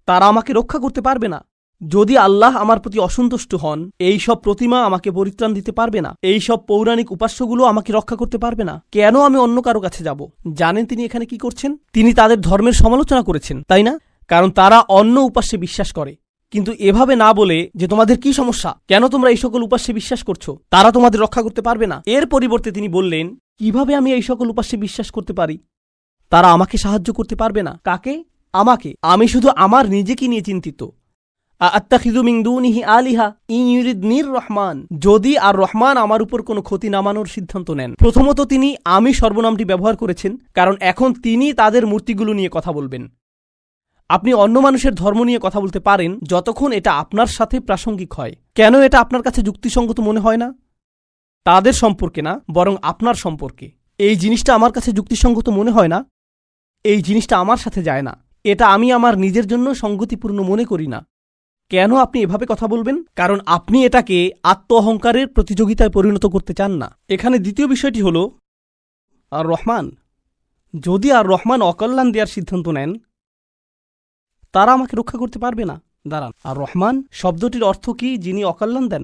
তারা আমাকে রক্ষা করতে পারবে না। যদি আল্লাহ আমার প্রতি অসন্তুষ্ট হন, এই সব প্রতিমা আমাকে পরিত্রাণ দিতে পারবে না, এই সব পৌরাণিক উপাস্যগুলো আমাকে রক্ষা করতে পারবে না। কেন আমি অন্য কারো কাছে যাব? জানেন তিনি এখানে কি করছেন? তিনি তাদের ধর্মের সমালোচনা করেছেন, তাই না? কারণ তারা অন্য উপাস্যে বিশ্বাস করে। কিন্তু এভাবে না বলে যে তোমাদের কি সমস্যা, কেন তোমরা এই সকল উপাস্যে বিশ্বাস করছো, তারা তোমাদের রক্ষা করতে পারবে না। এর পরিবর্তে তিনি বললেন কিভাবে আমি এই সকল উপাস্যে বিশ্বাস করতে পারি? তারা আমাকে সাহায্য করতে পারবে না। কাকে? আমাকে। আমি শুধু আমার নিজেকে নিয়ে চিন্তিত। আত্তাখিযু মিন দুনিহি আলিহা ইন ইউরিদনির রহমান, যদি আর রহমান আমার উপর কোনো ক্ষতি নামানোর সিদ্ধান্ত নেন। প্রথমত তিনি আমি সর্বনামটি ব্যবহার করেছেন, কারণ এখন তিনি তাদের মূর্তিগুলো নিয়ে কথা বলবেন। আপনি অন্য মানুষের ধর্ম নিয়ে কথা বলতে পারেন যতক্ষণ এটা আপনার সাথে প্রাসঙ্গিক হয়। কেন এটা আপনার কাছে যুক্তিসঙ্গত মনে হয় না? তাদের সম্পর্কে না, বরং আপনার সম্পর্কে। এই জিনিসটা আমার কাছে যুক্তিসঙ্গত মনে হয় না, এই জিনিসটা আমার সাথে যায় না, এটা আমি আমার নিজের জন্য সঙ্গতিপূর্ণ মনে করি না। কেন আপনি এভাবে কথা বলবেন? কারণ আপনি এটাকে আত্ম অহংকারের প্রতিযোগিতায় পরিণত করতে চান না। এখানে দ্বিতীয় বিষয়টি হল আর রহমান, যদি আর রহমান অকল্যাণ দেওয়ার সিদ্ধান্ত নেন, তারা আমাকে রক্ষা করতে পারবে না। দাঁড়ান, আর রহমান শব্দটির অর্থ কি? যিনি অকল্যাণ দেন।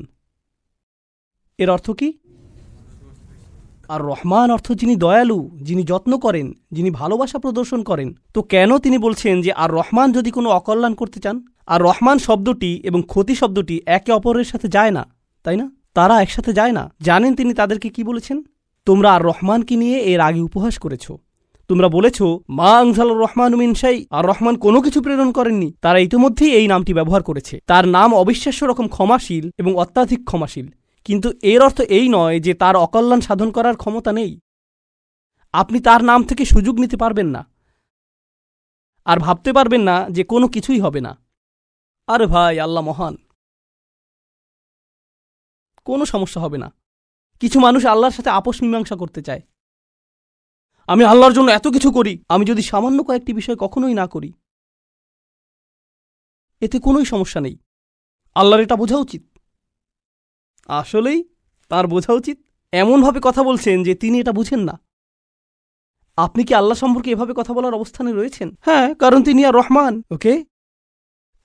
এর অর্থ কি? আর রহমান অর্থ যিনি দয়ালু, যিনি যত্ন করেন, যিনি ভালোবাসা প্রদর্শন করেন। তো কেন তিনি বলছেন যে আর রহমান যদি কোনো অকল্যাণ করতে চান? আর রহমান শব্দটি এবং ক্ষতি শব্দটি একে অপরের সাথে যায় না, তাই না? তারা একসাথে যায় না। জানেন তিনি তাদেরকে কি বলেছেন? তোমরা আর রহমানকে নিয়ে এর আগে উপহাস করেছ। তোমরা বলেছ মা আনজালার রহমান মিন শাই, আর রহমান কোনো কিছু প্রেরণ করেননি। তারা ইতিমধ্যেই এই নামটি ব্যবহার করেছে। তার নাম অবিশ্বাস্য রকম ক্ষমাশীল এবং অত্যাধিক ক্ষমাশীল, কিন্তু এর অর্থ এই নয় যে তার অকল্যাণ সাধন করার ক্ষমতা নেই। আপনি তার নাম থেকে সুযোগ নিতে পারবেন না। আর ভাবতে পারবেন না যে কোনো কিছুই হবে না। আরে ভাই, আল্লাহ মহান, কোনো সমস্যা হবে না। কিছু মানুষ আল্লাহর সাথে আপোষ মীমাংসা করতে চায়। আমি আল্লাহর জন্য এত কিছু করি, আমি যদি সামান্য কয়েকটি বিষয় কখনোই না করি, এতে কোনোই সমস্যা নেই। আল্লাহর এটা বোঝা উচিত। আসলেই তার বোঝা উচিত। এমনভাবে কথা বলছেন যে তিনি এটা বুঝেন না। আপনি কি আল্লাহ সম্পর্কে এভাবে কথা বলার অবস্থানে রয়েছেন? হ্যাঁ, কারণ তিনি আর রহমান। ওকে,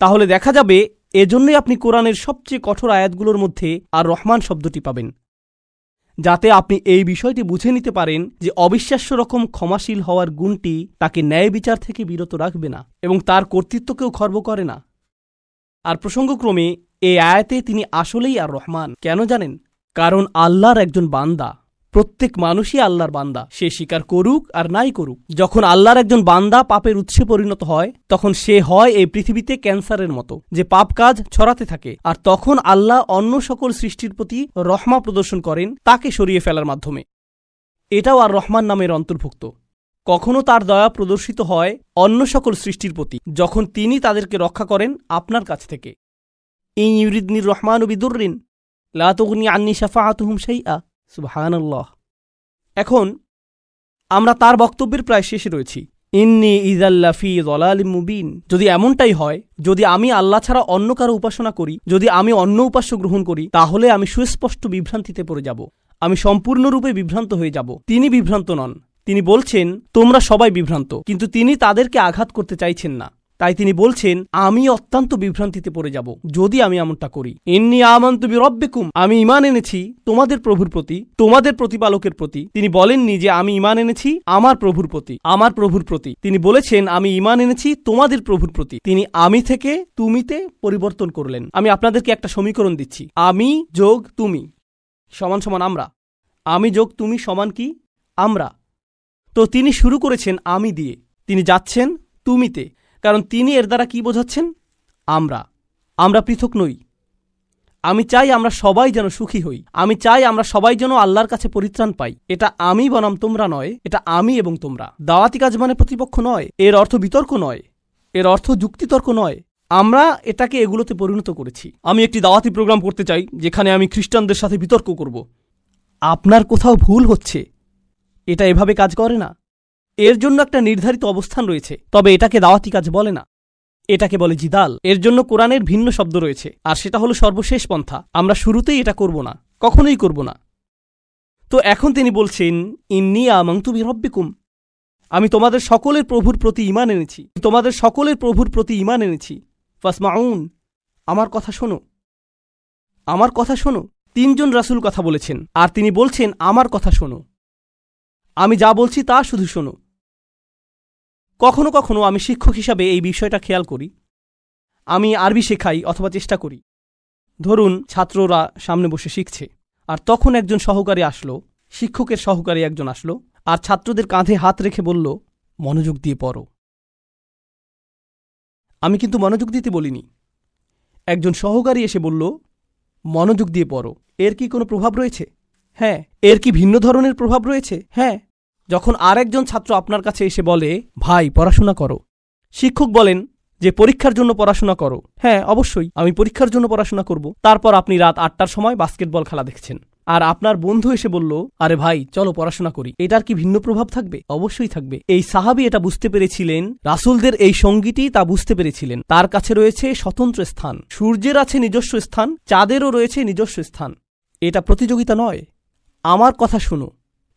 তাহলে দেখা যাবে এজন্যই আপনি কোরআনের সবচেয়ে কঠোর আয়াতগুলোর মধ্যে আর রহমান শব্দটি পাবেন, যাতে আপনি এই বিষয়টি বুঝে নিতে পারেন যে অবিশ্বাস্য রকম ক্ষমাশীল হওয়ার গুণটি তাকে ন্যায় বিচার থেকে বিরত রাখবে না এবং তার কর্তৃত্বকেও খর্ব করে না। আর প্রসঙ্গক্রমে এই আয়াতে তিনি আসলেই আর রহমান। কেন জানেন? কারণ আল্লাহর একজন বান্দা, প্রত্যেক মানুষই আল্লাহর বান্দা, সে স্বীকার করুক আর নাই করুক। যখন আল্লাহর একজন বান্দা পাপের উৎসে পরিণত হয়, তখন সে হয় এই পৃথিবীতে ক্যান্সারের মতো, যে পাপ কাজ ছড়াতে থাকে। আর তখন আল্লাহ অন্য সকল সৃষ্টির প্রতি রহমা প্রদর্শন করেন তাকে সরিয়ে ফেলার মাধ্যমে। এটাও আর রহমান নামের অন্তর্ভুক্ত। কখনো তার দয়া প্রদর্শিত হয় অন্য সকল সৃষ্টির প্রতি, যখন তিনি তাদেরকে রক্ষা করেন আপনার কাছ থেকে। ইন ইউরিদনির রহমান বিদুররিন লা তুগনি আন্নি শাফাআতুহুম শাইআ। সুবহানাল্লাহ। এখন আমরা তার বক্তব্যের প্রায় শেষে রয়েছি। ইন্নী ইযাল্লা ফী যালালিম মুবিন। যদি এমনটাই হয়, যদি আমি আল্লাহ ছাড়া অন্য কারো উপাসনা করি, যদি আমি অন্য উপাস্য গ্রহণ করি, তাহলে আমি সুস্পষ্ট বিভ্রান্তিতে পড়ে যাব। আমি সম্পূর্ণরূপে বিভ্রান্ত হয়ে যাব। তিনি বিভ্রান্ত নন। তিনি বলছেন তোমরা সবাই বিভ্রান্ত, কিন্তু তিনি তাদেরকে আঘাত করতে চাইছেন না। তাই তিনি বলছেন আমি অত্যন্ত বিভ্রান্তিতে পড়ে যাব যদি আমি এমনটা করি। ইন্নী আমানতু বিরব্বিকুম। আমি ঈমান এনেছি তোমাদের প্রভুর প্রতি, তোমাদের প্রতিপালকের প্রতি। তিনি বলেননি যে আমি ঈমান এনেছি আমার প্রভুর প্রতি, আমার প্রভুর প্রতি। তিনি বলেছেন আমি ঈমান এনেছি তোমাদের প্রভুর প্রতি। তিনি আমি থেকে তুমিতে পরিবর্তন করলেন। আমি আপনাদেরকে একটা সমীকরণ দিচ্ছি। আমি যোগ তুমি সমান সমান আমরা। আমি যোগ তুমি সমান কি? আমরা। তো তিনি শুরু করেছেন আমি দিয়ে, তিনি যাচ্ছেন তুমিতে, কারণ তিনি এর দ্বারা কি বোঝাচ্ছেন? আমরা পৃথক নই। আমি চাই আমরা সবাই যেন সুখী হই। আমি চাই আমরা সবাই যেন আল্লাহর কাছে পরিত্রাণ পাই। এটা আমি বনাম তোমরা নয়, এটা আমি এবং তোমরা। দাওয়াতি কাজ মানে প্রতিপক্ষ নয়, এর অর্থ বিতর্ক নয়, এর অর্থ যুক্তিতর্ক নয়। আমরা এটাকে এগুলোতে পরিণত করেছি। আমি একটি দাওয়াতি প্রোগ্রাম করতে চাই যেখানে আমি খ্রিস্টানদের সাথে বিতর্ক করব। আপনার কোথাও ভুল হচ্ছে। এটা এভাবে কাজ করে না। এর জন্য একটা নির্ধারিত অবস্থান রয়েছে, তবে এটাকে দাওয়াতি কাজ বলে না, এটাকে বলে জিদাল। এর জন্য কোরআনের ভিন্ন শব্দ রয়েছে, আর সেটা হলো সর্বশেষ পন্থা। আমরা শুরুতেই এটা করব না, কখনোই করব না। তো এখন তিনি বলছেন ইন্নী আমানতু বিরব্বিকুম। আমি তোমাদের সকলের প্রভুর প্রতি ঈমান এনেছি, তোমাদের সকলের প্রভুর প্রতি ঈমান এনেছি। ফাসমাউন। আমার কথা শোনো, আমার কথা শোনো। 3 জন রাসূল কথা বলেছেন, আর তিনি বলছেন আমার কথা শোনো। আমি যা বলছি তা শুধু শোনো। কখনো কখনো আমি শিক্ষক হিসাবে এই বিষয়টা খেয়াল করি। আমি আরবি শেখাই অথবা চেষ্টা করি। ধরুন ছাত্ররা সামনে বসে শিখছে, আর তখন একজন সহকারী আসলো, শিক্ষকের সহকারী একজন আসলো, আর ছাত্রদের কাঁধে হাত রেখে বলল মনোযোগ দিয়ে পড়ো। আমি কিন্তু মনোযোগ দিতে বলিনি। একজন সহকারী এসে বলল মনোযোগ দিয়ে পড়ো। এর কি কোনো প্রভাব রয়েছে? হ্যাঁ। এর কি ভিন্ন ধরনের প্রভাব রয়েছে? হ্যাঁ। যখন আরেকজন ছাত্র আপনার কাছে এসে বলে ভাই পড়াশোনা করো, শিক্ষক বলেন যে পরীক্ষার জন্য পড়াশোনা করো। হ্যাঁ, অবশ্যই আমি পরীক্ষার জন্য পড়াশোনা করব। তারপর আপনি রাত 8টার সময় বাস্কেটবল খেলা দেখছেন, আর আপনার বন্ধু এসে বলল আরে ভাই চলো পড়াশোনা করি। এটার কি ভিন্ন প্রভাব থাকবে? অবশ্যই থাকবে। এই সাহাবী এটা বুঝতে পেরেছিলেন, রাসূলদের এই সঙ্গীটি তা বুঝতে পেরেছিলেন। তার কাছে রয়েছে স্বতন্ত্র স্থান। সূর্যের আছে নিজস্ব স্থান, চাঁদেরও রয়েছে নিজস্ব স্থান। এটা প্রতিযোগিতা নয়। আমার কথা শুনো।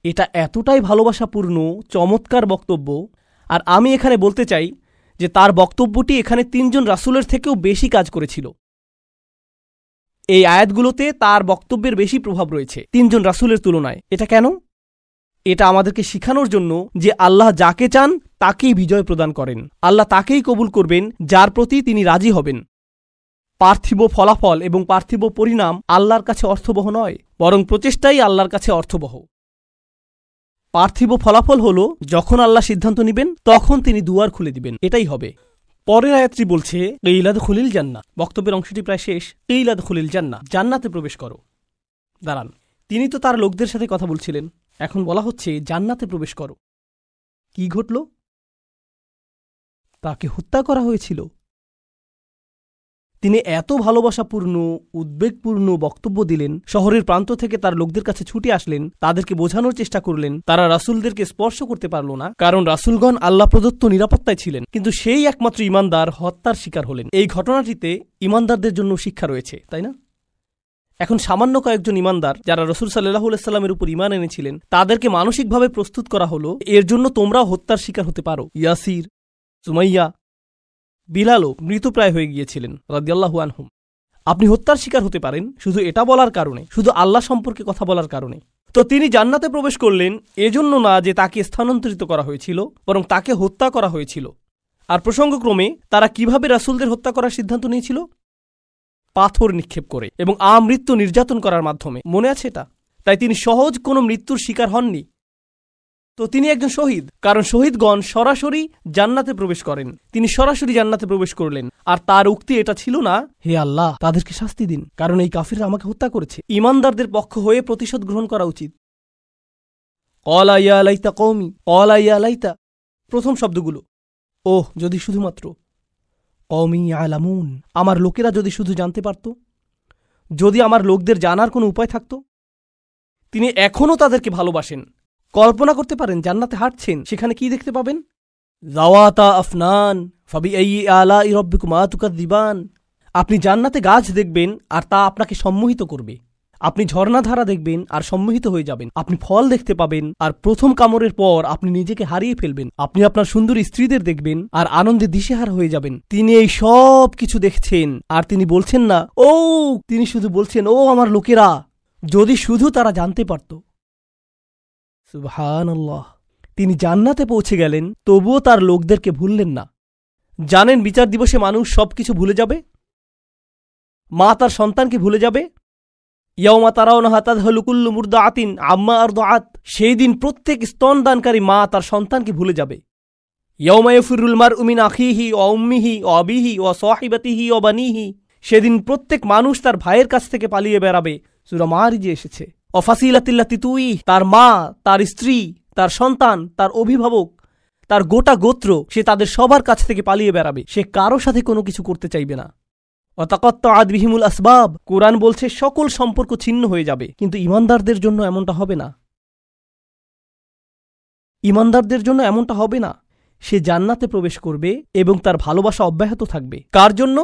এটা এতটাই ভালোবাসাপূর্ণ চমৎকার বক্তব্য। আর আমি এখানে বলতে চাই যে তার বক্তব্যটি এখানে 3 জন রাসূলের থেকেও বেশি কাজ করেছিল। এই আয়াতগুলোতে তার বক্তব্যের বেশি প্রভাব রয়েছে 3 জন রাসূলের তুলনায়। এটা কেন? এটা আমাদেরকে শিখানোর জন্য যে আল্লাহ যাকে চান তাকেই বিজয় প্রদান করেন। আল্লাহ তাকেই কবুল করবেন যার প্রতি তিনি রাজি হবেন। পার্থিব ফলাফল এবং পার্থিব পরিণাম আল্লাহর কাছে অর্থবহ নয়, বরং প্রচেষ্টাই আল্লাহর কাছে অর্থবহ। পার্থিব ফলাফল হল যখন আল্লাহ সিদ্ধান্ত নেবেন তখন তিনি দুয়ার খুলে দিবেন, এটাই হবে। পরের আয়াতটি বলছে কিলাদ খুলিল জান্নাহ। বক্তব্যের অংশটি প্রায় শেষ। কিলাদ খুলিল জান্নাহ, জান্নাতে প্রবেশ করো। দাঁড়ান, তিনি তো তার লোকদের সাথে কথা বলছিলেন, এখন বলা হচ্ছে জান্নাতে প্রবেশ করো। কি ঘটল? তাকে হত্যা করা হয়েছিল। তিনি এত ভালোবাসাপূর্ণ উদ্বেগপূর্ণ বক্তব্য দিলেন, শহরের প্রান্ত থেকে তার লোকদের কাছে ছুটে আসলেন, তাদেরকে বোঝানোর চেষ্টা করলেন। তারা রাসূলদেরকে স্পর্শ করতে পারল না, কারণ রাসূলগণ আল্লাহ প্রদত্ত নিরাপত্তায় ছিলেন। কিন্তু সেই একমাত্র ঈমানদার হত্যার শিকার হলেন। এই ঘটনাটিতে ঈমানদারদের জন্য শিক্ষা রয়েছে, তাই না? এখন সামান্য কয়েকজন ঈমানদার যারা রাসূল সাল্লাল্লাহু আলাইহি সাল্লামের উপর ঈমান এনেছিলেন, তাদেরকে মানসিকভাবে প্রস্তুত করা হলো, এর জন্য তোমরাও হত্যার শিকার হতে পারো। ইয়াসির, সুমাইয়া, বিলালও মৃতপ্রায় হয়ে গিয়েছিলেন রাদিয়াল্লাহু আনহুম। আপনি হত্যার শিকার হতে পারেন শুধু এটা বলার কারণে, শুধু আল্লাহ সম্পর্কে কথা বলার কারণে। তো তিনি জান্নাতে প্রবেশ করলেন এজন্য না যে তাকে স্থানান্তরিত করা হয়েছিল, বরং তাকে হত্যা করা হয়েছিল। আর প্রসঙ্গক্রমে তারা কিভাবে রাসূলদের হত্যা করার সিদ্ধান্ত নিয়েছিল? পাথর নিক্ষেপ করে এবং আমৃত্যু নির্যাতন করার মাধ্যমে। মনে আছে এটা? তাই তিনি সহজ কোনো মৃত্যুর শিকার হননি। তো তিনি একজন শহীদ, কারণ শহীদগণ সরাসরি জান্নাতে প্রবেশ করেন। তিনি সরাসরি জান্নাতে প্রবেশ করলেন। আর তার উক্তি এটা ছিল না, হে আল্লাহ তাদেরকে শাস্তি দিন, কারণ এই কাফিররা আমাকে হত্যা করেছে। ঈমানদারদের পক্ষ হয়ে প্রতিশোধ গ্রহণ করা উচিত। ক্বালা ইয়া লাইতা কওমি, ক্বালা ইয়া লাইতা, প্রথম শব্দগুলো, ওহ যদি শুধুমাত্র, কওমি ইয়ালামুন, আমার লোকেরা যদি শুধু জানতে পারত, যদি আমার লোকদের জানার কোনো উপায় থাকত। তিনি এখনও তাদেরকে ভালোবাসেন। কল্পনা করতে পারেন জান্নাতে হাঁটছেন, সেখানে কি দেখতে পাবেন? যাওয়াতা আফনান ফাবিআইয়ি আলাই রাব্বিকুমা তুকাযযিবান। আপনি জান্নাতে গাছ দেখবেন আর তা আপনাকে সম্মোহিত করবে। আপনি ঝর্ণাধারা দেখবেন আর সম্মোহিত হয়ে যাবেন। আপনি ফল দেখতে পাবেন আর প্রথম কামড়ের পর আপনি নিজেকে হারিয়ে ফেলবেন। আপনি আপনার সুন্দরী স্ত্রীদের দেখবেন আর আনন্দে দিশেহারা হয়ে যাবেন। তিনি এই সব কিছু দেখছেন আর তিনি বলছেন না ও, তিনি শুধু বলছেন, ও আমার লোকেরা, যদি শুধু তারা জানতে পারত। সুবহানাল্লাহ। তিনি জান্নাতে পৌঁছে গেলেন, তবুও তার লোকদেরকে ভুললেন না। জানেন বিচার দিবসে মানুষ সবকিছু ভুলে যাবে। মা তার সন্তানকে ভুলে যাবে। ইয়াউমা তারাউনাহা তাযহালু কুল্লু মুরদাআতিন আম্মা আরদাআত, সেই দিন প্রত্যেক স্তনদানকারী মা তার সন্তানকে ভুলে যাবে। ইয়াউমা ইয়াফিরুল মারউ মিন আখিহি ওয়া উম্মিহি ওয়া আবিহি ওয়া সাহিবাতিহি ওয়া বানিহি, সেদিন প্রত্যেক মানুষ তার ভাইয়ের কাছ থেকে পালিয়ে বেড়াবে। সূরা মারিজে এসেছে। অফাসিলাতিল্লাতি তুই, তার মা, তার স্ত্রী, তার সন্তান, তার অভিভাবক, তার গোটা গোত্র, সে তাদের সবার কাছ থেকে পালিয়ে বেড়াবে। সে কারো সাথে কোনো কিছু করতে চাইবে না। ওয়াতাকাত্তাআত বিহিমুল আসবাব, কোরআন বলছে সকল সম্পর্ক ছিন্ন হয়ে যাবে। কিন্তু ঈমানদারদের জন্য এমনটা হবে না। ঈমানদারদের জন্য এমনটা হবে না। সে জান্নাতে প্রবেশ করবে এবং তার ভালোবাসা অব্যাহত থাকবে। কার জন্য?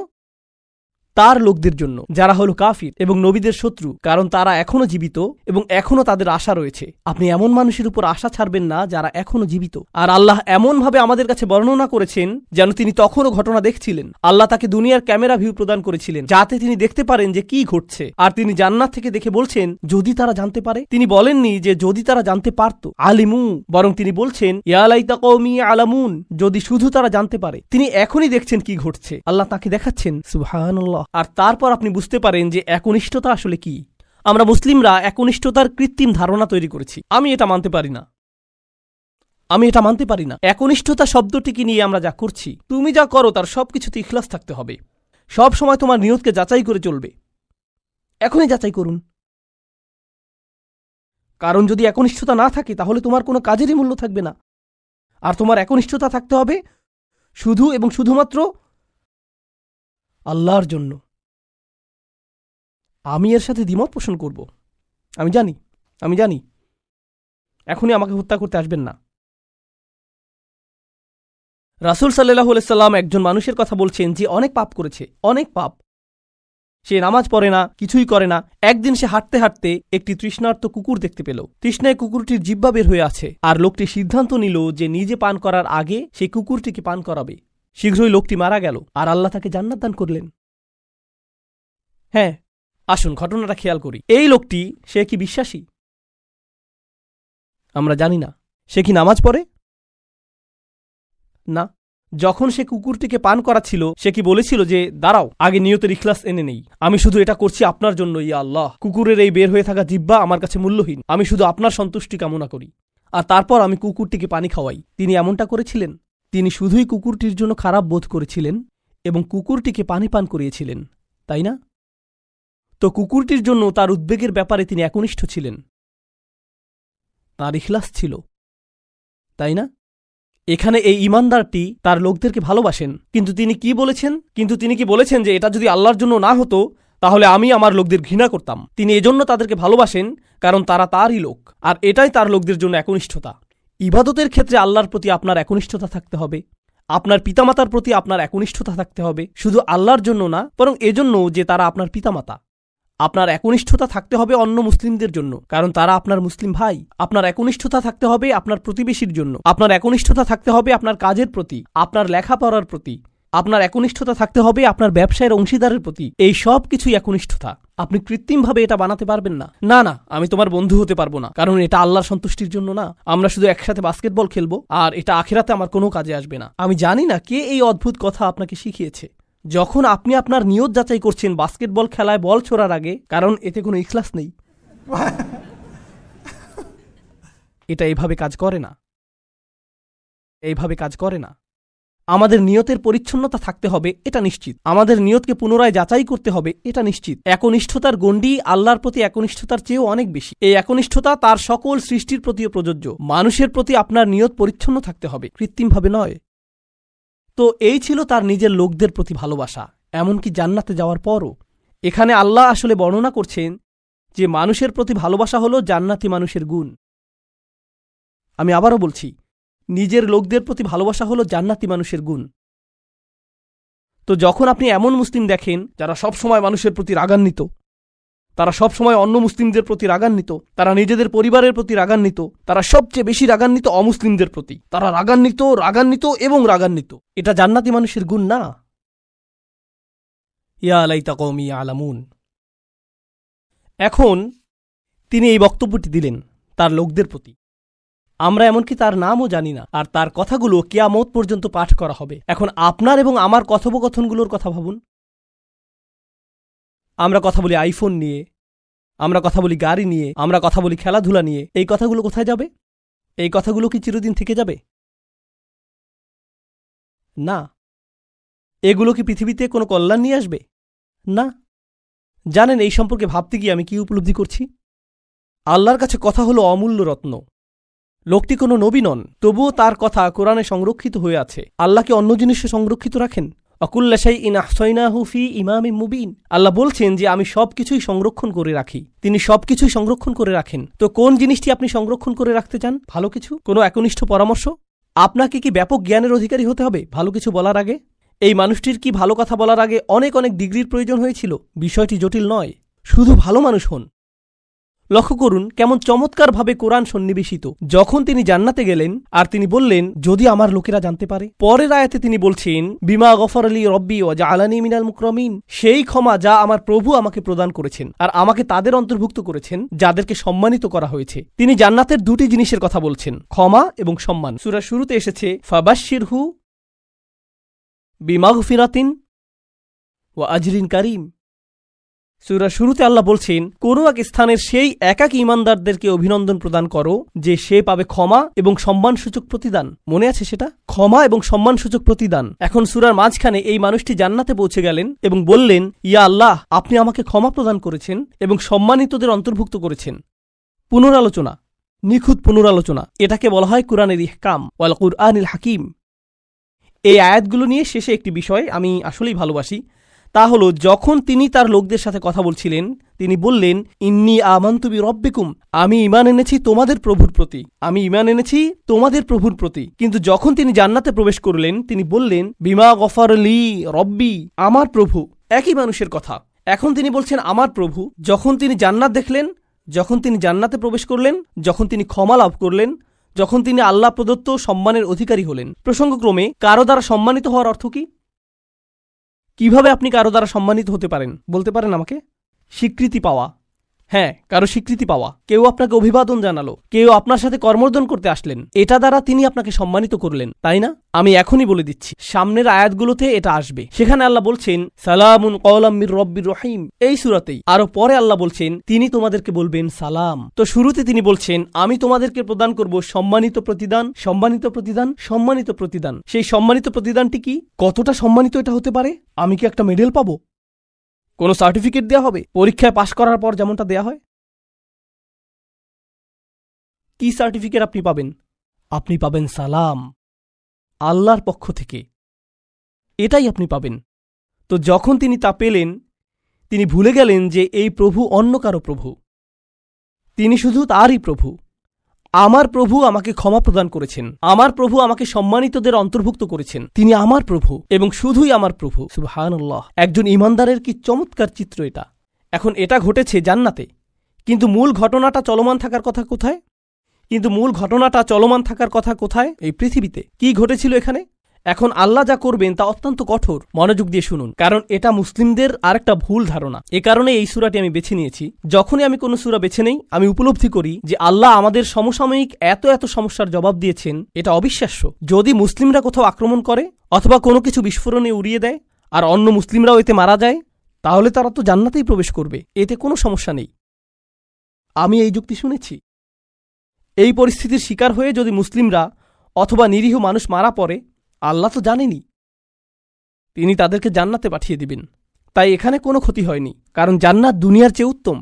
তার লোকদের জন্য, যারা হলো কাফির এবং নবীদের শত্রু, কারণ তারা এখনো জীবিত এবং এখনো তাদের আশা রয়েছে। আপনি এমন মানুষের উপর আশা ছাড়বেন না যারা এখনো জীবিত। আর আল্লাহ এমনভাবে আমাদের কাছে বর্ণনা করেছেন যেন তিনি তখনও ঘটনা দেখছিলেন। আল্লাহ তাকে দুনিয়ার ক্যামেরা ভিউ প্রদান করেছিলেন যাতে তিনি দেখতে পারেন যে কি ঘটছে। আর তিনি জান্নাত থেকে দেখে বলছেন যদি তারা জানতে পারে। তিনি বলেননি যে যদি তারা জানতে পারত, আলিমু, বরং তিনি বলছেন ইয়া লাইতা কওমি আলামুন, যদি শুধু তারা জানতে পারে। তিনি এখনই দেখছেন কি ঘটছে, আল্লাহ তাকে দেখাচ্ছেন। সুবহানাল্লাহ। আর তারপর আপনি বুঝতে পারেন যে একনিষ্ঠতা আসলে কি। আমরা মুসলিমরা একনিষ্ঠতার কৃত্রিম ধারণা তৈরি করেছি। আমি এটা মানতে পারি না। একনিষ্ঠতা শব্দটিকে নিয়ে আমরা যা করছি, তুমি যা করো তার সবকিছুতে ইখলাস থাকতে হবে। সব সময় তোমার নিয়তকে যাচাই করে চলবে। এখনই যাচাই করুন। কারণ যদি একনিষ্ঠতা না থাকে তাহলে তোমার কোনো কাজেরই মূল্য থাকবে না। আর তোমার একনিষ্ঠতা থাকতে হবে শুধু এবং শুধুমাত্র আল্লাহর জন্য। আমি এর সাথে দ্বিমত পোষণ করব। আমি জানি এখনই আমাকে হত্যা করতে আসবেন না। রাসূল সাল্লাল্লাহু আলাইহি সাল্লাম একজন মানুষের কথা বলছেন যে অনেক পাপ করেছে, অনেক পাপ। সে নামাজ পড়ে না, কিছুই করে না। একদিন সে হাঁটতে হাঁটতে একটি তৃষ্ণার্ত কুকুর দেখতে পেল। তৃষ্ণায় কুকুরটির জিহ্বা বের হয়ে আছে। আর লোকটি সিদ্ধান্ত নিল যে নিজে পান করার আগে সেই কুকুরটিকে পান করাবে। শীঘ্রই লোকটি মারা গেল আর আল্লাহ তাকে জান্নাত দান করলেন। হ্যাঁ, আসুন ঘটনাটা খেয়াল করি। এই লোকটি, সে কি বিশ্বাসী? আমরা জানি না। সে কি নামাজ পড়ে? না। যখন সে কুকুরটিকে পান করাচ্ছিল, সে কি বলেছিল যে দাঁড়াও, আগে নিয়তের ইখলাস এনে নেই, আমি শুধু এটা করছি আপনার জন্য, ইয়া আল্লাহ, কুকুরের এই বের হয়ে থাকা জিহ্বা আমার কাছে মূল্যহীন, আমি শুধু আপনার সন্তুষ্টি কামনা করি, আর তারপর আমি কুকুরটিকে পানি খাওয়াই। তিনি এমনটা করেছিলেন? তিনি শুধুই কুকুরটির জন্য খারাপ বোধ করেছিলেন এবং কুকুরটিকে পানি পান করিয়েছিলেন, তাই না? তো কুকুরটির জন্য তার উদ্বেগের ব্যাপারে তিনি একনিষ্ঠ ছিলেন। তার ইখলাস ছিল, তাই না? এখানে এই ইমানদারটি তার লোকদেরকে ভালোবাসেন, কিন্তু তিনি কি বলেছেন যে এটা যদি আল্লাহর জন্য না হতো তাহলে আমি আমার লোকদের ঘৃণা করতাম। তিনি এজন্য তাদেরকে ভালোবাসেন কারণ তারা তারই লোক, আর এটাই তার লোকদের জন্য একনিষ্ঠতা। ইবাদতের ক্ষেত্রে আল্লাহর প্রতি আপনার একনিষ্ঠতা থাকতে হবে, আপনার পিতামাতার প্রতি আপনার একনিষ্ঠতা থাকতে হবে, শুধু আল্লাহর জন্য না বরং এজন্য যে তারা আপনার পিতামাতা। আপনার একনিষ্ঠতা থাকতে হবে অন্য মুসলিমদের জন্য, কারণ তারা আপনার মুসলিম ভাই। আপনার একনিষ্ঠতা থাকতে হবে আপনার প্রতিবেশীর জন্য, আপনার একনিষ্ঠতা থাকতে হবে আপনার কাজের প্রতি, আপনার লেখাপড়ার প্রতি, আপনার একনিষ্ঠতা থাকতে হবে আপনার ব্যবসায়ের অংশীদারের প্রতি। এই সব কিছুই একনিষ্ঠতা। আপনি কৃত্রিমভাবে এটা বানাতে পারবেন না। না, আমি তোমার বন্ধু হতে পারবো না, কারণ এটা আল্লাহর সন্তুষ্টির জন্য না। আমরা শুধু একসাথে বাস্কেটবল খেলবো আর এটা আখিরাতে আমার কোনো কাজে আসবে না। আমি জানি না কে এই অদ্ভুত কথা আপনাকে শিখিয়েছে। যখন আপনি আপনার নিয়ত যাচাই করছেন বাস্কেটবল খেলায় বল ছোড়ার আগে, কারণ এতে কোনো ইখলাস নেই, এটা এইভাবে কাজ করে না। আমাদের নিয়তের পরিচ্ছন্নতা থাকতে হবে, এটা নিশ্চিত। আমাদের নিয়তকে পুনরায় যাচাই করতে হবে, এটা নিশ্চিত। একনিষ্ঠতার গণ্ডি আল্লাহর প্রতি একনিষ্ঠতার চেয়েও অনেক বেশি। এই একনিষ্ঠতা তার সকল সৃষ্টির প্রতিও প্রযোজ্য। মানুষের প্রতি আপনার নিয়ত পরিচ্ছন্ন থাকতে হবে, কৃত্রিমভাবে নয়। তো এই ছিল তার নিজের লোকদের প্রতি ভালোবাসা, এমনকি জান্নাতে যাওয়ার পরও। এখানে আল্লাহ আসলে বর্ণনা করছেন যে মানুষের প্রতি ভালোবাসা হলো জান্নাতি মানুষের গুণ। আমি আবারও বলছি, নিজের লোকদের প্রতি ভালোবাসা হলো জান্নাতি মানুষের গুণ। তো যখন আপনি এমন মুসলিম দেখেন যারা সব সময় মানুষের প্রতি রাগান্বিত, তারা সব সময় অন্য মুসলিমদের প্রতি রাগান্বিত, তারা নিজেদের পরিবারের প্রতি রাগান্বিত, তারা সবচেয়ে বেশি রাগান্বিত অমুসলিমদের প্রতি, তারা রাগান্বিত, এটা জান্নাতি মানুষের গুণ না। ইয়া লাইতা কওমি ইয়ালামুন। এখন তিনি এই বক্তব্যটি দিলেন তার লোকদের প্রতি। আমরা এমনকি তার নামও জানি না, আর তার কথাগুলো কিয়ামত পর্যন্ত পাঠ করা হবে। এখন আপনার এবং আমার কথোপকথনগুলোর কথা ভাবুন। আমরা কথা বলি আইফোন নিয়ে, আমরা কথা বলি গাড়ি নিয়ে, আমরা কথা বলি খেলাধুলা নিয়ে। এই কথাগুলো কোথায় যাবে? এই কথাগুলো কি চিরদিন থেকে যাবে? না। এগুলো কি পৃথিবীতে কোনো কল্যাণ নিয়ে আসবে? না। জানেন এই সম্পর্কে ভাবতে গিয়ে আমি কি উপলব্ধি করছি? আল্লাহর কাছে কথা হলো অমূল্য রত্ন। লোকটি কোনো নবী নন, তবুও তার কথা কোরআনে সংরক্ষিত হয়ে আছে। আল্লাহ কি অন্য জিনিসে সংরক্ষিত রাখেন? অকুল্লা শাইইন আহসাইনাহু ফি ইমামিম মুবিন। আল্লাহ বলছেন যে আমি সবকিছুই সংরক্ষণ করে রাখি। তিনি সবকিছুই সংরক্ষণ করে রাখেন। তো কোন জিনিসটি আপনি সংরক্ষণ করে রাখতে চান? ভালো কিছু, কোনো একনিষ্ঠ পরামর্শ? আপনাকে কি ব্যাপক জ্ঞানের অধিকারী হতে হবে ভালো কিছু বলার আগে? এই মানুষটির কি ভালো কথা বলার আগে অনেক ডিগ্রির প্রয়োজন হয়েছিল? বিষয়টি জটিল নয়, শুধু ভালো মানুষ হন। লক্ষ্য করুন কেমন চমৎকারভাবে কোরআন সন্নিবেশিত। যখন তিনি জান্নাতে গেলেন আর তিনি বললেন যদি আমার লোকেরা জানতে পারে, পরের আয়াতে তিনি বলছেন বিমা গফর আলী রব্বি ওয়া জাআলানি মিনাল মুকরামিন, সেই ক্ষমা যা আমার প্রভু আমাকে প্রদান করেছেন আর আমাকে তাদের অন্তর্ভুক্ত করেছেন যাদেরকে সম্মানিত করা হয়েছে। তিনি জান্নাতের দুটি জিনিসের কথা বলছেন, ক্ষমা এবং সম্মান। সূরার শুরুতে এসেছে ফাবাশশিরহু বিমাগফিরাতিন ওয়া আজরিন কারীম। সূরার শুরুতে আল্লাহ বলছেন কোন এক স্থানের সেই একাকী ঈমানদারদেরকে অভিনন্দন প্রদান করো যে সে পাবে ক্ষমা এবং সম্মানসূচক প্রতিদান। মনে আছে সেটা? ক্ষমা এবং সম্মানসূচক প্রতিদান। এখন সূরার মাঝখানে এই মানুষটি জান্নাতে পৌঁছে গেলেন এবং বললেন ইয়া আল্লাহ, আপনি আমাকে ক্ষমা প্রদান করেছেন এবং সম্মানিতদের অন্তর্ভুক্ত করেছেন। পুনরালোচনা, নিখুঁত পুনরালোচনা, এটাকে বলা হয় কুরআনের ইহকাম ওয়াল কুরআনিল হাকিম। এই আয়াতগুলো নিয়ে শেষে একটি বিষয় আমি আসলেই ভালোবাসি, তা হলো যখন তিনি তার লোকদের সাথে কথা বলছিলেন তিনি বললেন ইন্নী আমানতু বিরব্বিকুম, আমি ঈমান এনেছি তোমাদের প্রভুর প্রতি, আমি ঈমান এনেছি তোমাদের প্রভুর প্রতি। কিন্তু যখন তিনি জান্নাতে প্রবেশ করলেন তিনি বললেন বিমা গফর লি রব্বি, আমার প্রভু। একই মানুষের কথা। এখন তিনি বলছেন আমার প্রভু। যখন তিনি জান্নাত দেখলেন, যখন তিনি জান্নাতে প্রবেশ করলেন, যখন তিনি ক্ষমা লাভ করলেন, যখন তিনি আল্লাহ প্রদত্ত সম্মানের অধিকারী হলেন। প্রসঙ্গক্রমে কারো দ্বারা সম্মানিত হওয়ার অর্থ কি? কিভাবে আপনি কারো দ্বারা সম্মানিত হতে পারেন বলতে পারেন আমাকে? স্বীকৃতি পাওয়া। হ্যাঁ, কারো স্বীকৃতি পাওয়া। কেউ আপনাকে অভিবাদন জানালো, কেউ আপনার সাথে কর্মর্দন করতে আসলেন, এটা দ্বারা তিনি আপনাকে সম্মানিত করলেন, তাই না? আমি এখনই বলে দিচ্ছি, সামনের আয়াতগুলোতে এটা আসবে। সেখানে আল্লাহ বলছেন সালামুন কওলাম মির রব্বির রহিম, এই সূরাতেই। আরো পরে আল্লাহ বলছেন তিনি তোমাদেরকে বলবেন সালাম। তো শুরুতে তিনি বলছেন আমি তোমাদেরকে প্রদান করব সম্মানিত প্রতিদান, সম্মানিত প্রতিদান, সম্মানিত প্রতিদান। সেই সম্মানিত প্রতিদানটি কি? কতটা সম্মানিত এটা হতে পারে? আমি কি একটা মেডেল পাবো? কোনো সার্টিফিকেট দেয়া হবে পরীক্ষায় পাশ করার পর যেমনটা দেয়া হয়? কি সার্টিফিকেট আপনি পাবেন? আপনি পাবেন সালাম। আল্লাহর পক্ষ থেকে। এটাই আপনি পাবেন। তো যখন তিনি তা পেলেন, তিনি ভুলে গেলেন যে এই প্রভু অন্য কারো প্রভু, তিনি শুধু তারই প্রভু। আমার প্রভু আমাকে ক্ষমা প্রদান করেছেন, আমার প্রভু আমাকে সম্মানিতদের অন্তর্ভুক্ত করেছেন, তিনি আমার প্রভু এবং শুধুই আমার প্রভু। সুবহানাল্লাহ! একজন ঈমানদারের কি চমৎকার চিত্র এটা। এখন এটা ঘটেছে জান্নাতে, কিন্তু মূল ঘটনাটা চলমান থাকার কথা কোথায়? এই পৃথিবীতে। কি ঘটেছিল এখানে? এখন আল্লাহ যা করবেন তা অত্যন্ত কঠোর। মনোযোগ দিয়ে শুনুন, কারণ এটা মুসলিমদের আরেকটা ভুল ধারণা। এ কারণে এই সূরাটি আমি বেছে নিয়েছি। যখনই আমি কোনো সূরা বেছে নেই, আমি উপলব্ধি করি যে আল্লাহ আমাদের সমসাময়িক এত এত সমস্যার জবাব দিয়েছেন, এটা অবিশ্বাস্য। যদি মুসলিমরা কোথাও আক্রমণ করে অথবা কোনো কিছু বিস্ফোরণে উড়িয়ে দেয় আর অন্য মুসলিমরাও এতে মারা যায়, তাহলে তারা তো জান্নাতেই প্রবেশ করবে, এতে কোনো সমস্যা নেই। আমি এই যুক্তি শুনেছি। এই পরিস্থিতির শিকার হয়ে যদি মুসলিমরা অথবা নিরীহ মানুষ মারা পড়ে, আল্লাহ তো জানেনই, তিনি তাদেরকে জান্নাতে পাঠিয়ে দিবেন। তাই এখানে কোনো ক্ষতি হয়নি, কারণ জান্নাত দুনিয়ার চেয়ে উত্তম।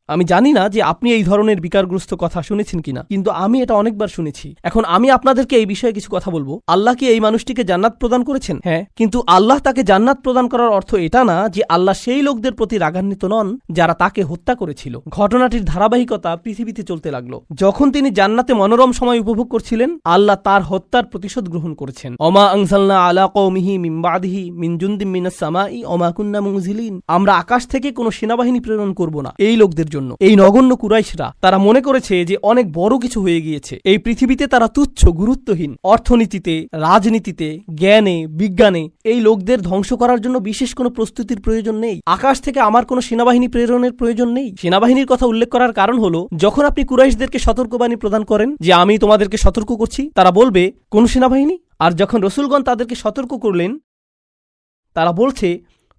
আমি জানি না যে আপনি এই ধরনের বিকারগ্রস্ত কথা শুনেছেন কিনা, কিন্তু আমি এটা অনেকবার শুনেছি। এখন আমি আপনাদেরকে এই বিষয়ে কিছু কথা বলবো। আল্লাহ কি এই মানুষটিকে জান্নাত প্রদান করেছেন? হ্যাঁ, কিন্তু আল্লাহ তাকে জান্নাত প্রদান করার অর্থ এটা না যে আল্লাহ সেই লোকদের প্রতি রাগান্বিত নন যারা তাকে হত্যা করেছিল। ঘটনাটির ধারাবাহিকতা পৃথিবীতে চলতে লাগলো। যখন তিনি জান্নাতে মনোরম সময় উপভোগ করছিলেন, আল্লাহ তার হত্যার প্রতিশোধ গ্রহণ করেছেন। ওমা আনজালনা আলা কওমিহি মিন বাদিহি মিন জুনদিম মিনাস সামাই ওমা কুন্না মুনজিলিন। আমরা আকাশ থেকে কোনো সেনাবাহিনী প্রেরণ করব না এই লোকদের জন্য। এই নগণ্য কুরাইশরা, তারা মনে করেছে যে অনেক বড় কিছু হয়ে গিয়েছে। এই পৃথিবীতে তারা তুচ্ছ, গুরুত্বহীন। অর্থনীতিতে, রাজনীতিতে, জ্ঞানে, বিজ্ঞানে এই লোকদের ধ্বংস করার জন্য বিশেষ কোনো প্রস্তুতির প্রয়োজন নেই। আকাশ থেকে আমার কোনো সেনাবাহিনী প্রেরণের প্রয়োজন নেই। সেনাবাহিনীর কথা উল্লেখ করার কারণ হলো, যখন আপনি কুরাইশদেরকে সতর্কবাণী প্রদান করেন যে আমি তোমাদেরকে সতর্ক করছি, তারা বলবে কোন সেনাবাহিনী? আর যখন রসুলগণ তাদেরকে সতর্ক করলেন, তারা বলছে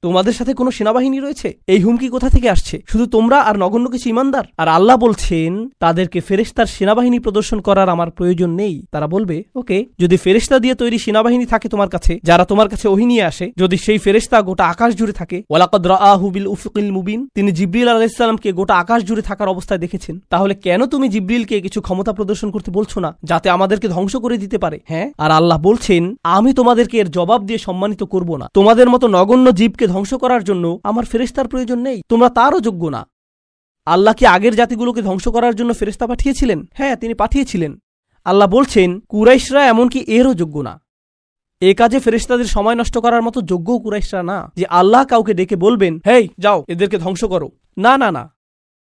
তোমাদের সাথে কোনো সেনাবাহিনী রয়েছে। এই হুমকি কোথা থেকে আসছে? শুধু তোমরা আর নগণ্য কিছু ইমানদার। আর আল্লাহ বলছেন তাদেরকে ফেরেশতার সেনাবাহিনী প্রদর্শন করার আমার প্রয়োজন নেই। তারা বলবে, ওকে, যদি ফেরেশতা দিয়ে তৈরি সেনাবাহিনী থাকে তোমার কাছে, যারা তোমার কাছে ওহী নিয়ে আসে, যদি সেই ফেরেশতা গোটা আকাশ জুড়ে থাকে, ওয়ালাকাদ রাআহু বিল উফুকিল মুবিন, তিনি জিবরিল আলাইহিস সালামকে গোটা আকাশ জুড়ে থাকার অবস্থায় দেখেছেন, তাহলে কেন তুমি জিবরিলকে কিছু ক্ষমতা প্রদর্শন করতে বলছো না, যাতে আমাদেরকে ধ্বংস করে দিতে পারে? হ্যাঁ, আর আল্লাহ বলছেন আমি তোমাদেরকে এর জবাব দিয়ে সম্মানিত করব না। তোমাদের মতো নগণ্য জীবকে ধ্বংস করার জন্য আমার ফেরেশতার প্রয়োজন নেই, তোমরা তারও যোগ্য না। আল্লাহ কি আগের জাতিগুলোকে ধ্বংস করার জন্য ফেরেশতা পাঠিয়েছিলেন? হ্যাঁ, তিনি পাঠিয়েছিলেন। আল্লাহ বলছেন কুরাইশরা এমনকি এরও যোগ্য না। এ কাজে ফেরেশতাদের সময় নষ্ট করার মতো যোগ্যও কুরাইশরা না যে আল্লাহ কাউকে ডেকে বলবেন, হেই যাও এদেরকে ধ্বংস করো। না না না,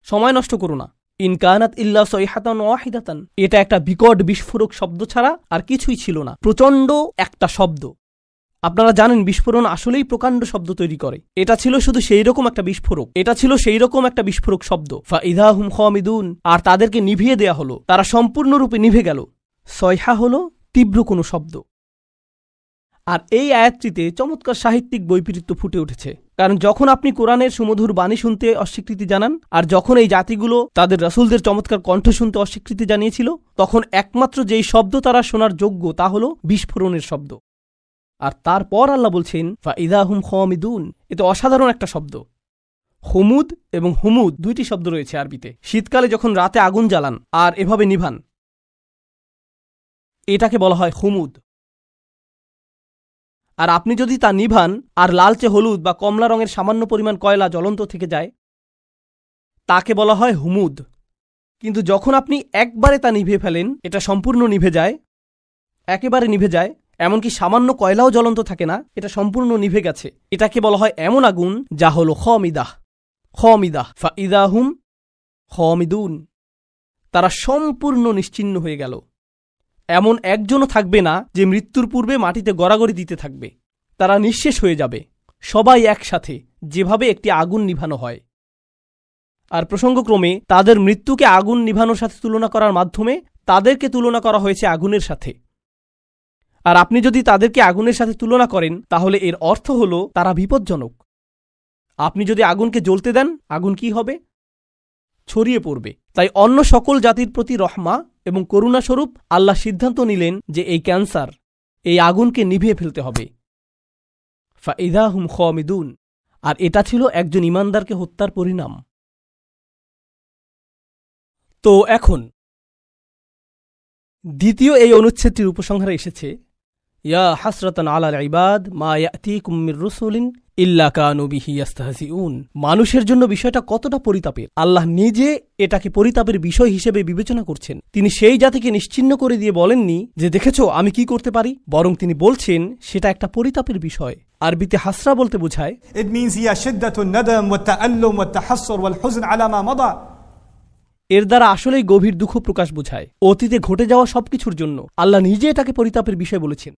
সময় নষ্ট করো না। ইন কানাত ইল্লা সাইহাতান ওয়াহিদাতান, এটা একটা বিকট বিস্ফোরক শব্দ ছাড়া আর কিছুই ছিল না। প্রচণ্ড একটা শব্দ। আপনারা জানেন বিস্ফোরণ আসলেই প্রকাণ্ড শব্দ তৈরি করে। এটা ছিল শুধু সেই রকম একটা বিস্ফোরক শব্দ। ফাইদা হুম খামিদুন, আর তাদেরকে নিভিয়ে দেয়া হলো, তারা সম্পূর্ণরূপে নিভে গেল। সয়হা হলো তীব্র কোনো শব্দ। আর এই আয়াতটিতে চমৎকার সাহিত্যিক বৈপরীত্য ফুটে উঠেছে। কারণ যখন আপনি কোরআনের সুমধুর বাণী শুনতে অস্বীকৃতি জানান, আর যখন এই জাতিগুলো তাদের রাসূলদের চমৎকার কণ্ঠ শুনতে অস্বীকৃতি জানিয়েছিল, তখন একমাত্র যেই শব্দ তারা শোনার যোগ্য তা হলো বিস্ফোরণের শব্দ। আর তারপর আল্লাহ বলছেন ফাইদা হুম খামিদুন, এটা অসাধারণ একটা শব্দ। হুমুদ এবং হুমুদ দুইটি শব্দ রয়েছে আরবিতে। শীতকালে যখন রাতে আগুন জ্বালান আর এভাবে নিভান, এটাকে বলা হয় হুমুদ। আর আপনি যদি তা নিভান আর লালচে হলুদ বা কমলা রঙের সামান্য পরিমাণ কয়লা জ্বলন্ত থেকে যায়, তাকে বলা হয় হুমুদ। কিন্তু যখন আপনি একবারে তা নিভিয়ে ফেলেন, এটা সম্পূর্ণ নিভে যায়, একেবারে নিভে যায়, এমনকি সামান্য কয়লাও জ্বলন্ত থাকে না, এটা সম্পূর্ণ নিভে গেছে, এটাকে বলা হয় এমন আগুন যা হলো খামিদাহ। ফাইদা হুম খামিদুন, তারা সম্পূর্ণ নিশ্চিহ্ন হয়ে গেল। এমন একজনও থাকবে না যে মৃত্যুর পূর্বে মাটিতে গড়াগড়ি দিতে থাকবে। তারা নিঃশেষ হয়ে যাবে, সবাই একসাথে, যেভাবে একটি আগুন নিভানো হয়। আর প্রসঙ্গক্রমে তাদের মৃত্যুকে আগুন নিভানোর সাথে তুলনা করার মাধ্যমে তাদেরকে তুলনা করা হয়েছে আগুনের সাথে। আর আপনি যদি তাদেরকে আগুনের সাথে তুলনা করেন, তাহলে এর অর্থ হল তারা বিপজ্জনক। আপনি যদি আগুনকে জ্বলতে দেন, আগুন কি হবে? ছড়িয়ে পড়বে। তাই অন্য সকল জাতির প্রতি রহমা এবং করুণাস্বরূপ আল্লাহ সিদ্ধান্ত নিলেন যে এই ক্যান্সার, এই আগুনকে নিভিয়ে ফেলতে হবে। ফাইদা হুম খামিদুন, আর এটা ছিল একজন ইমানদারকে হত্যার পরিণাম। তো এখন দ্বিতীয় এই অনুচ্ছেদটির উপসংহারে এসেছে ইয়া হাসরাতান আলাল ইবাদ মা ইয়াতিকুম মির রাসূলিন ইল্লা কানু বিহি ইস্তাহজিউন। মানুষের জন্য বিষয়টা কতটা পরিতাপের, আল্লাহ নিজে এটাকে পরিতাপের বিষয় হিসেবে বিবেচনা করছেন। তিনি সেই জাতিকে নিশ্চিহ্ন করে দিয়ে বলেননি যে দেখেছো আমি কি করতে পারি, বরং তিনি বলছেন সেটা একটা পরিতাপের বিষয়। আরবিতে হাসরা বলতে বোঝায় It means هي شدة الندم والتألم والتحسر والحزن على ما مضى. এর দ্বারা আসলেই গভীর দুঃখ প্রকাশ বোঝায় অতীতে ঘটে যাওয়া সবকিছুর জন্য। আল্লাহ নিজে এটাকে পরিতাপের বিষয় বলেছেন।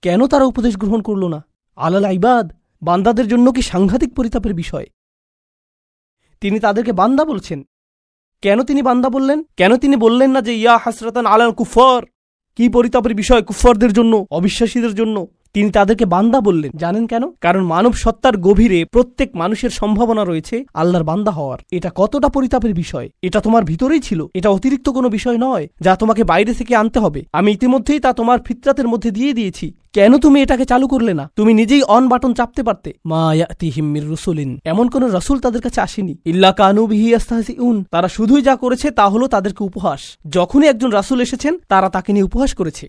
কেন তারা উপদেশ গ্রহণ করল না? আলাল ইবাদ, বান্দাদের জন্য কি সাংঘাতিক পরিতাপের বিষয়। তিনি তাদেরকে বান্দা বলছেন। কেন তিনি বান্দা বললেন? কেন তিনি বললেন না যে ইয়া হাসরাতান আলাল কুফার? কি পরিতাপের বিষয় কুফারদের জন্য, অবিশ্বাসীদের জন্য। তিনি তাদেরকে বান্দা বললেন। জানেন কেন? কারণ মানব সত্তার গভীরে প্রত্যেক মানুষের সম্ভাবনা রয়েছে আল্লাহর বান্দা হওয়ার। এটা কতটা পরিতাপের বিষয়। এটা তোমার ভিতরেই ছিল, এটা অতিরিক্ত কোনো বিষয় নয় যা তোমাকে বাইরে থেকে আনতে হবে। আমি ইতিমধ্যেই তা তোমার ফিতরাতের মধ্যে দিয়ে দিয়েছি। কেন তুমি এটাকে চালু করলে না? তুমি নিজেই অন বাটন চাপতে পারতে। মা ইয়াতিহিম মির রাসূলিন, এমন কোন রাসূল তাদের কাছে আসেনি। ইল্লা কানু বিহি ইস্তাহজিউন, তারা শুধুই যা করেছে তা হলো তাদেরকে উপহাস। যখনই একজন রাসূল এসেছেন তারা তাকে নিয়ে উপহাস করেছে।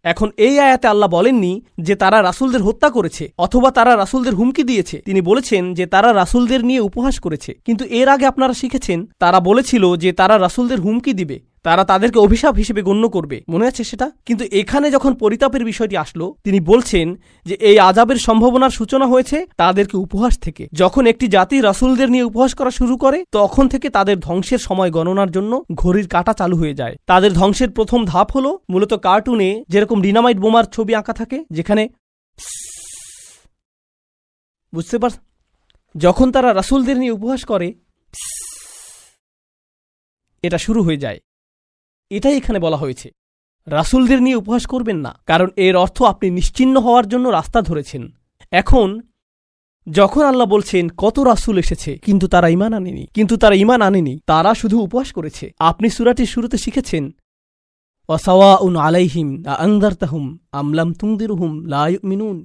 এখন এই আয়াতে আল্লাহ বলেননি যে তারা রাসূলদের হত্যা করেছে অথবা তারা রাসূলদের হুমকি দিয়েছে। তিনি বলেছেন যে তারা রাসূলদের নিয়ে উপহাস করেছে। কিন্তু এর আগে আপনারা শিখেছেন তারা বলেছিল যে তারা রাসূলদের হুমকি দিবে, তারা তাদেরকে অভিশাপ হিসেবে গণ্য করবে, মনে আছে সেটা? কিন্তু এখানে যখন পরিতাপের বিষয়টি আসলো, তিনি বলছেন যে এই আযাবের সম্ভাবনার সূচনা হয়েছে তাদেরকে উপহাস থেকে। যখন একটি জাতি রাসূলদের নিয়ে উপহাস করা শুরু করে তখন থেকে তাদের ধ্বংসের সময় গণনার জন্য ঘড়ির কাঁটা চালু হয়ে যায়। তাদের ধ্বংসের প্রথম ধাপ হলো মূলত কার্টুনে যেরকম ডিনামাইট বোমার ছবি আঁকা থাকে, যেখানে বুঝতে পার, যখন তারা রাসূলদের নিয়ে উপহাস করে এটা শুরু হয়ে যায়। এটাই এখানে বলা হয়েছে, রাসূলদের নিয়ে উপহাস করবেন না, কারণ এর অর্থ আপনি নিশ্চিহ্ন হওয়ার জন্য রাস্তা ধরেছেন। এখন যখন আল্লাহ বলছেন কত রাসূল এসেছে কিন্তু তারা ঈমান আনেনি, তারা শুধু উপহাস করেছে। আপনি সূরাটির শুরুতে শিখেছেন ওয়াসাওয়াউন আলাইহিম আনযারতাহুম আম লাম তুনদিরহুম লা ইউমিনুন।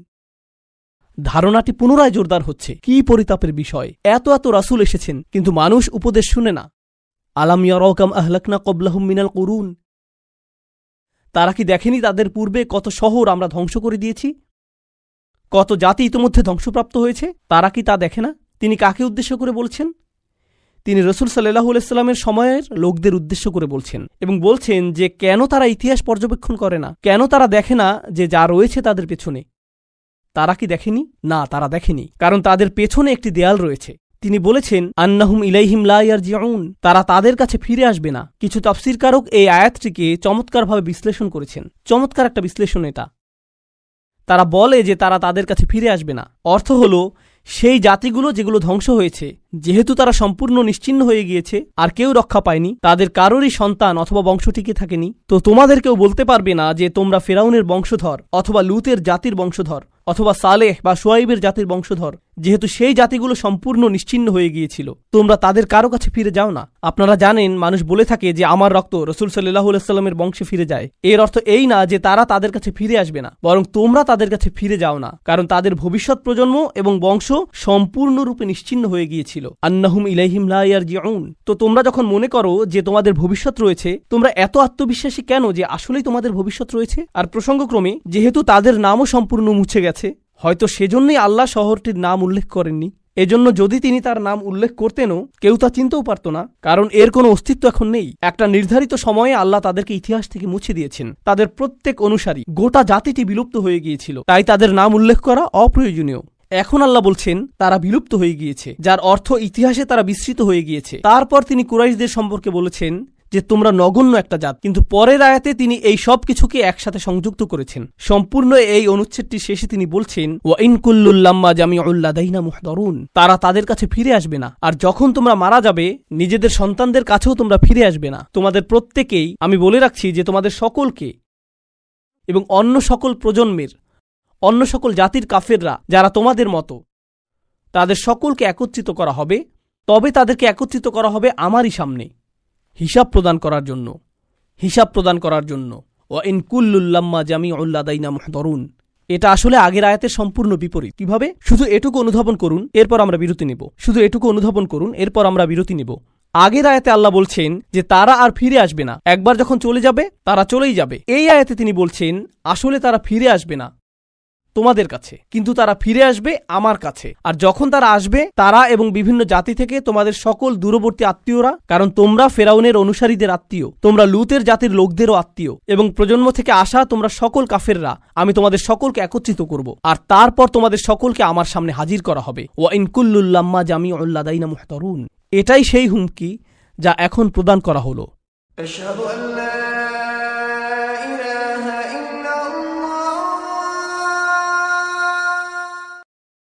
ধারণাটি পুনরায় জোরদার হচ্ছে। কি পরিতাপের বিষয়, এত রাসূল এসেছেন কিন্তু মানুষ উপদেশ শুনে না। আলাম ইয়ারাউ কাম আহলাকনা ক্বাবলাহুম মিনাল কুরুন, তারা কি দেখেনি তাদের পূর্বে কত শহর আমরা ধ্বংস করে দিয়েছি, কত জাতি ইতিমধ্যে ধ্বংসপ্রাপ্ত হয়েছে। তারা কি তা দেখে না? তিনি কাকে উদ্দেশ্য করে বলছেন? তিনি রাসূল সাল্লাল্লাহু আলাইহি সাল্লামের সময়ের লোকদের উদ্দেশ্য করে বলছেন এবং বলছেন যে কেন তারা ইতিহাস পর্যবেক্ষণ করে না, কেন তারা দেখে না যে যা রয়েছে তাদের পেছনে। তারা কি দেখেনি? না, তারা দেখেনি, কারণ তাদের পেছনে একটি দেয়াল রয়েছে। তিনি বলেছেন আন্নাহুম ইলাইহিম লা ইয়ারজিউন, তারা তাদের কাছে ফিরে আসবে না। কিছু তাফসীরকারক এই আয়াতটিকে চমৎকারভাবে বিশ্লেষণ করেছেন। চমৎকার একটা বিশ্লেষণ এটা। তারা বলে যে তারা তাদের কাছে ফিরে আসবে না, অর্থ হলো সেই জাতিগুলো যেগুলো ধ্বংস হয়েছে, যেহেতু তারা সম্পূর্ণ নিশ্চিহ্ন হয়ে গিয়েছে আর কেউ রক্ষা পায়নি, তাদের কারোরই সন্তান অথবা বংশ টিকে থাকেনি, তো তোমাদের কেউ বলতে পারবে না যে তোমরা ফেরাউনের বংশধর অথবা লুতের জাতির বংশধর অথবা সালেহ বা শুয়াইবের জাতির বংশধর, যেহেতু সেই জাতিগুলো সম্পূর্ণ নিশ্চিহ্ন হয়ে গিয়েছিল। তোমরা তাদের কারো কাছে ফিরে যাও না। আপনারা জানেন মানুষ বলে থাকে যে আমার রক্ত রাসূল সাল্লাল্লাহু আলাইহি সাল্লামের বংশে ফিরে যায়। এর অর্থ এই না যে তারা তাদের কাছে ফিরে আসবে না, বরং তোমরা তাদের কাছে ফিরে যাও না, কারণ তাদের ভবিষ্যৎ প্রজন্ম এবং বংশ সম্পূর্ণরূপে নিশ্চিহ্ন হয়ে গিয়েছিল। আন্নাহুম ইলাইহিম লা ইয়ারজিউন। তো তোমরা যখন মনে করো যে তোমাদের ভবিষ্যৎ রয়েছে, তোমরা এত আত্মবিশ্বাসী কেন যে আসলেই তোমাদের ভবিষ্যৎ রয়েছে? আর প্রসঙ্গক্রমে যেহেতু তাদের নামও সম্পূর্ণ মুছে গেছে, হয়তো সেজন্যই আল্লাহ শহরটির নাম উল্লেখ করেননি। এজন্য যদি তিনি তার নাম উল্লেখ করতেনও কেউ তা চিনতেও পারত না, কারণ এর কোনো অস্তিত্ব এখন নেই। একটা নির্ধারিত সময়ে আল্লাহ তাদেরকে ইতিহাস থেকে মুছে দিয়েছেন। তাদের প্রত্যেক অনুসারী, গোটা জাতিটি বিলুপ্ত হয়ে গিয়েছিল, তাই তাদের নাম উল্লেখ করা অপ্রয়োজনীয়। এখন আল্লাহ বলছেন তারা বিলুপ্ত হয়ে গিয়েছে, যার অর্থ ইতিহাসে তারা বিস্মৃত হয়ে গিয়েছে। তারপর তিনি কুরাইশদের সম্পর্কে বলেছেন যে তোমরা নগণ্য একটা জাত, কিন্তু পরের আয়াতে তিনি এই সব কিছুকে একসাথে সংযুক্ত করেছেন। সম্পূর্ণ এই অনুচ্ছেদটি শেষে তিনি বলছেন ওয়া ইন কুল্লুল লাম্মা জামিউল লাদাইনা মুহদারুন, তারা তাদের কাছে ফিরে আসবে না। আর যখন তোমরা মারা যাবে নিজেদের সন্তানদের কাছেও তোমরা ফিরে আসবে না। তোমাদের প্রত্যেকেই, আমি বলে রাখছি যে তোমাদের সকলকে এবং অন্য সকল প্রজন্মের, অন্য সকল জাতির কাফেররা যারা তোমাদের মতো, তাদের সকলকে একত্রিত করা হবে। তবে তাদেরকে একত্রিত করা হবে আমারই সামনে হিসাব প্রদান করার জন্য। ওয়া ইন কুল্লুল লাম্মা জামিউল লাদাইনা মুহদারুন, এটা আসলে আগের আয়াতের সম্পূর্ণ বিপরীত। কিভাবে? শুধু এটুকু অনুধাবন করুন, এরপর আমরা বিরতি নেব। আগের আয়াতে আল্লাহ বলছেন যে তারা আর ফিরে আসবে না, একবার যখন চলে যাবে তারা চলেই যাবে। এই আয়াতে তিনি বলছেন আসলে তারা ফিরে আসবে না তোমাদের কাছে, কিন্তু তারা ফিরে আসবে আমার কাছে। আর যখন তারা আসবে, তারা এবং বিভিন্ন জাতি থেকে তোমাদের সকল দূরবর্তী আত্মীয়রা, কারণ তোমরা ফেরাউনের অনুসারীদের আত্মীয়, তোমরা লুতের জাতির লোকদেরও আত্মীয়, এবং প্রজন্ম থেকে আসা তোমরা সকল কাফেররা, আমি তোমাদের সকলকে একত্রিত করব, আর তারপর তোমাদের সকলকে আমার সামনে হাজির করা হবে। ওয়া ইন কুল্লুল লাম্মা জামিউল লাদাইনা মুহতারুন। এটাই সেই হুমকি যা এখন প্রদান করা হলো।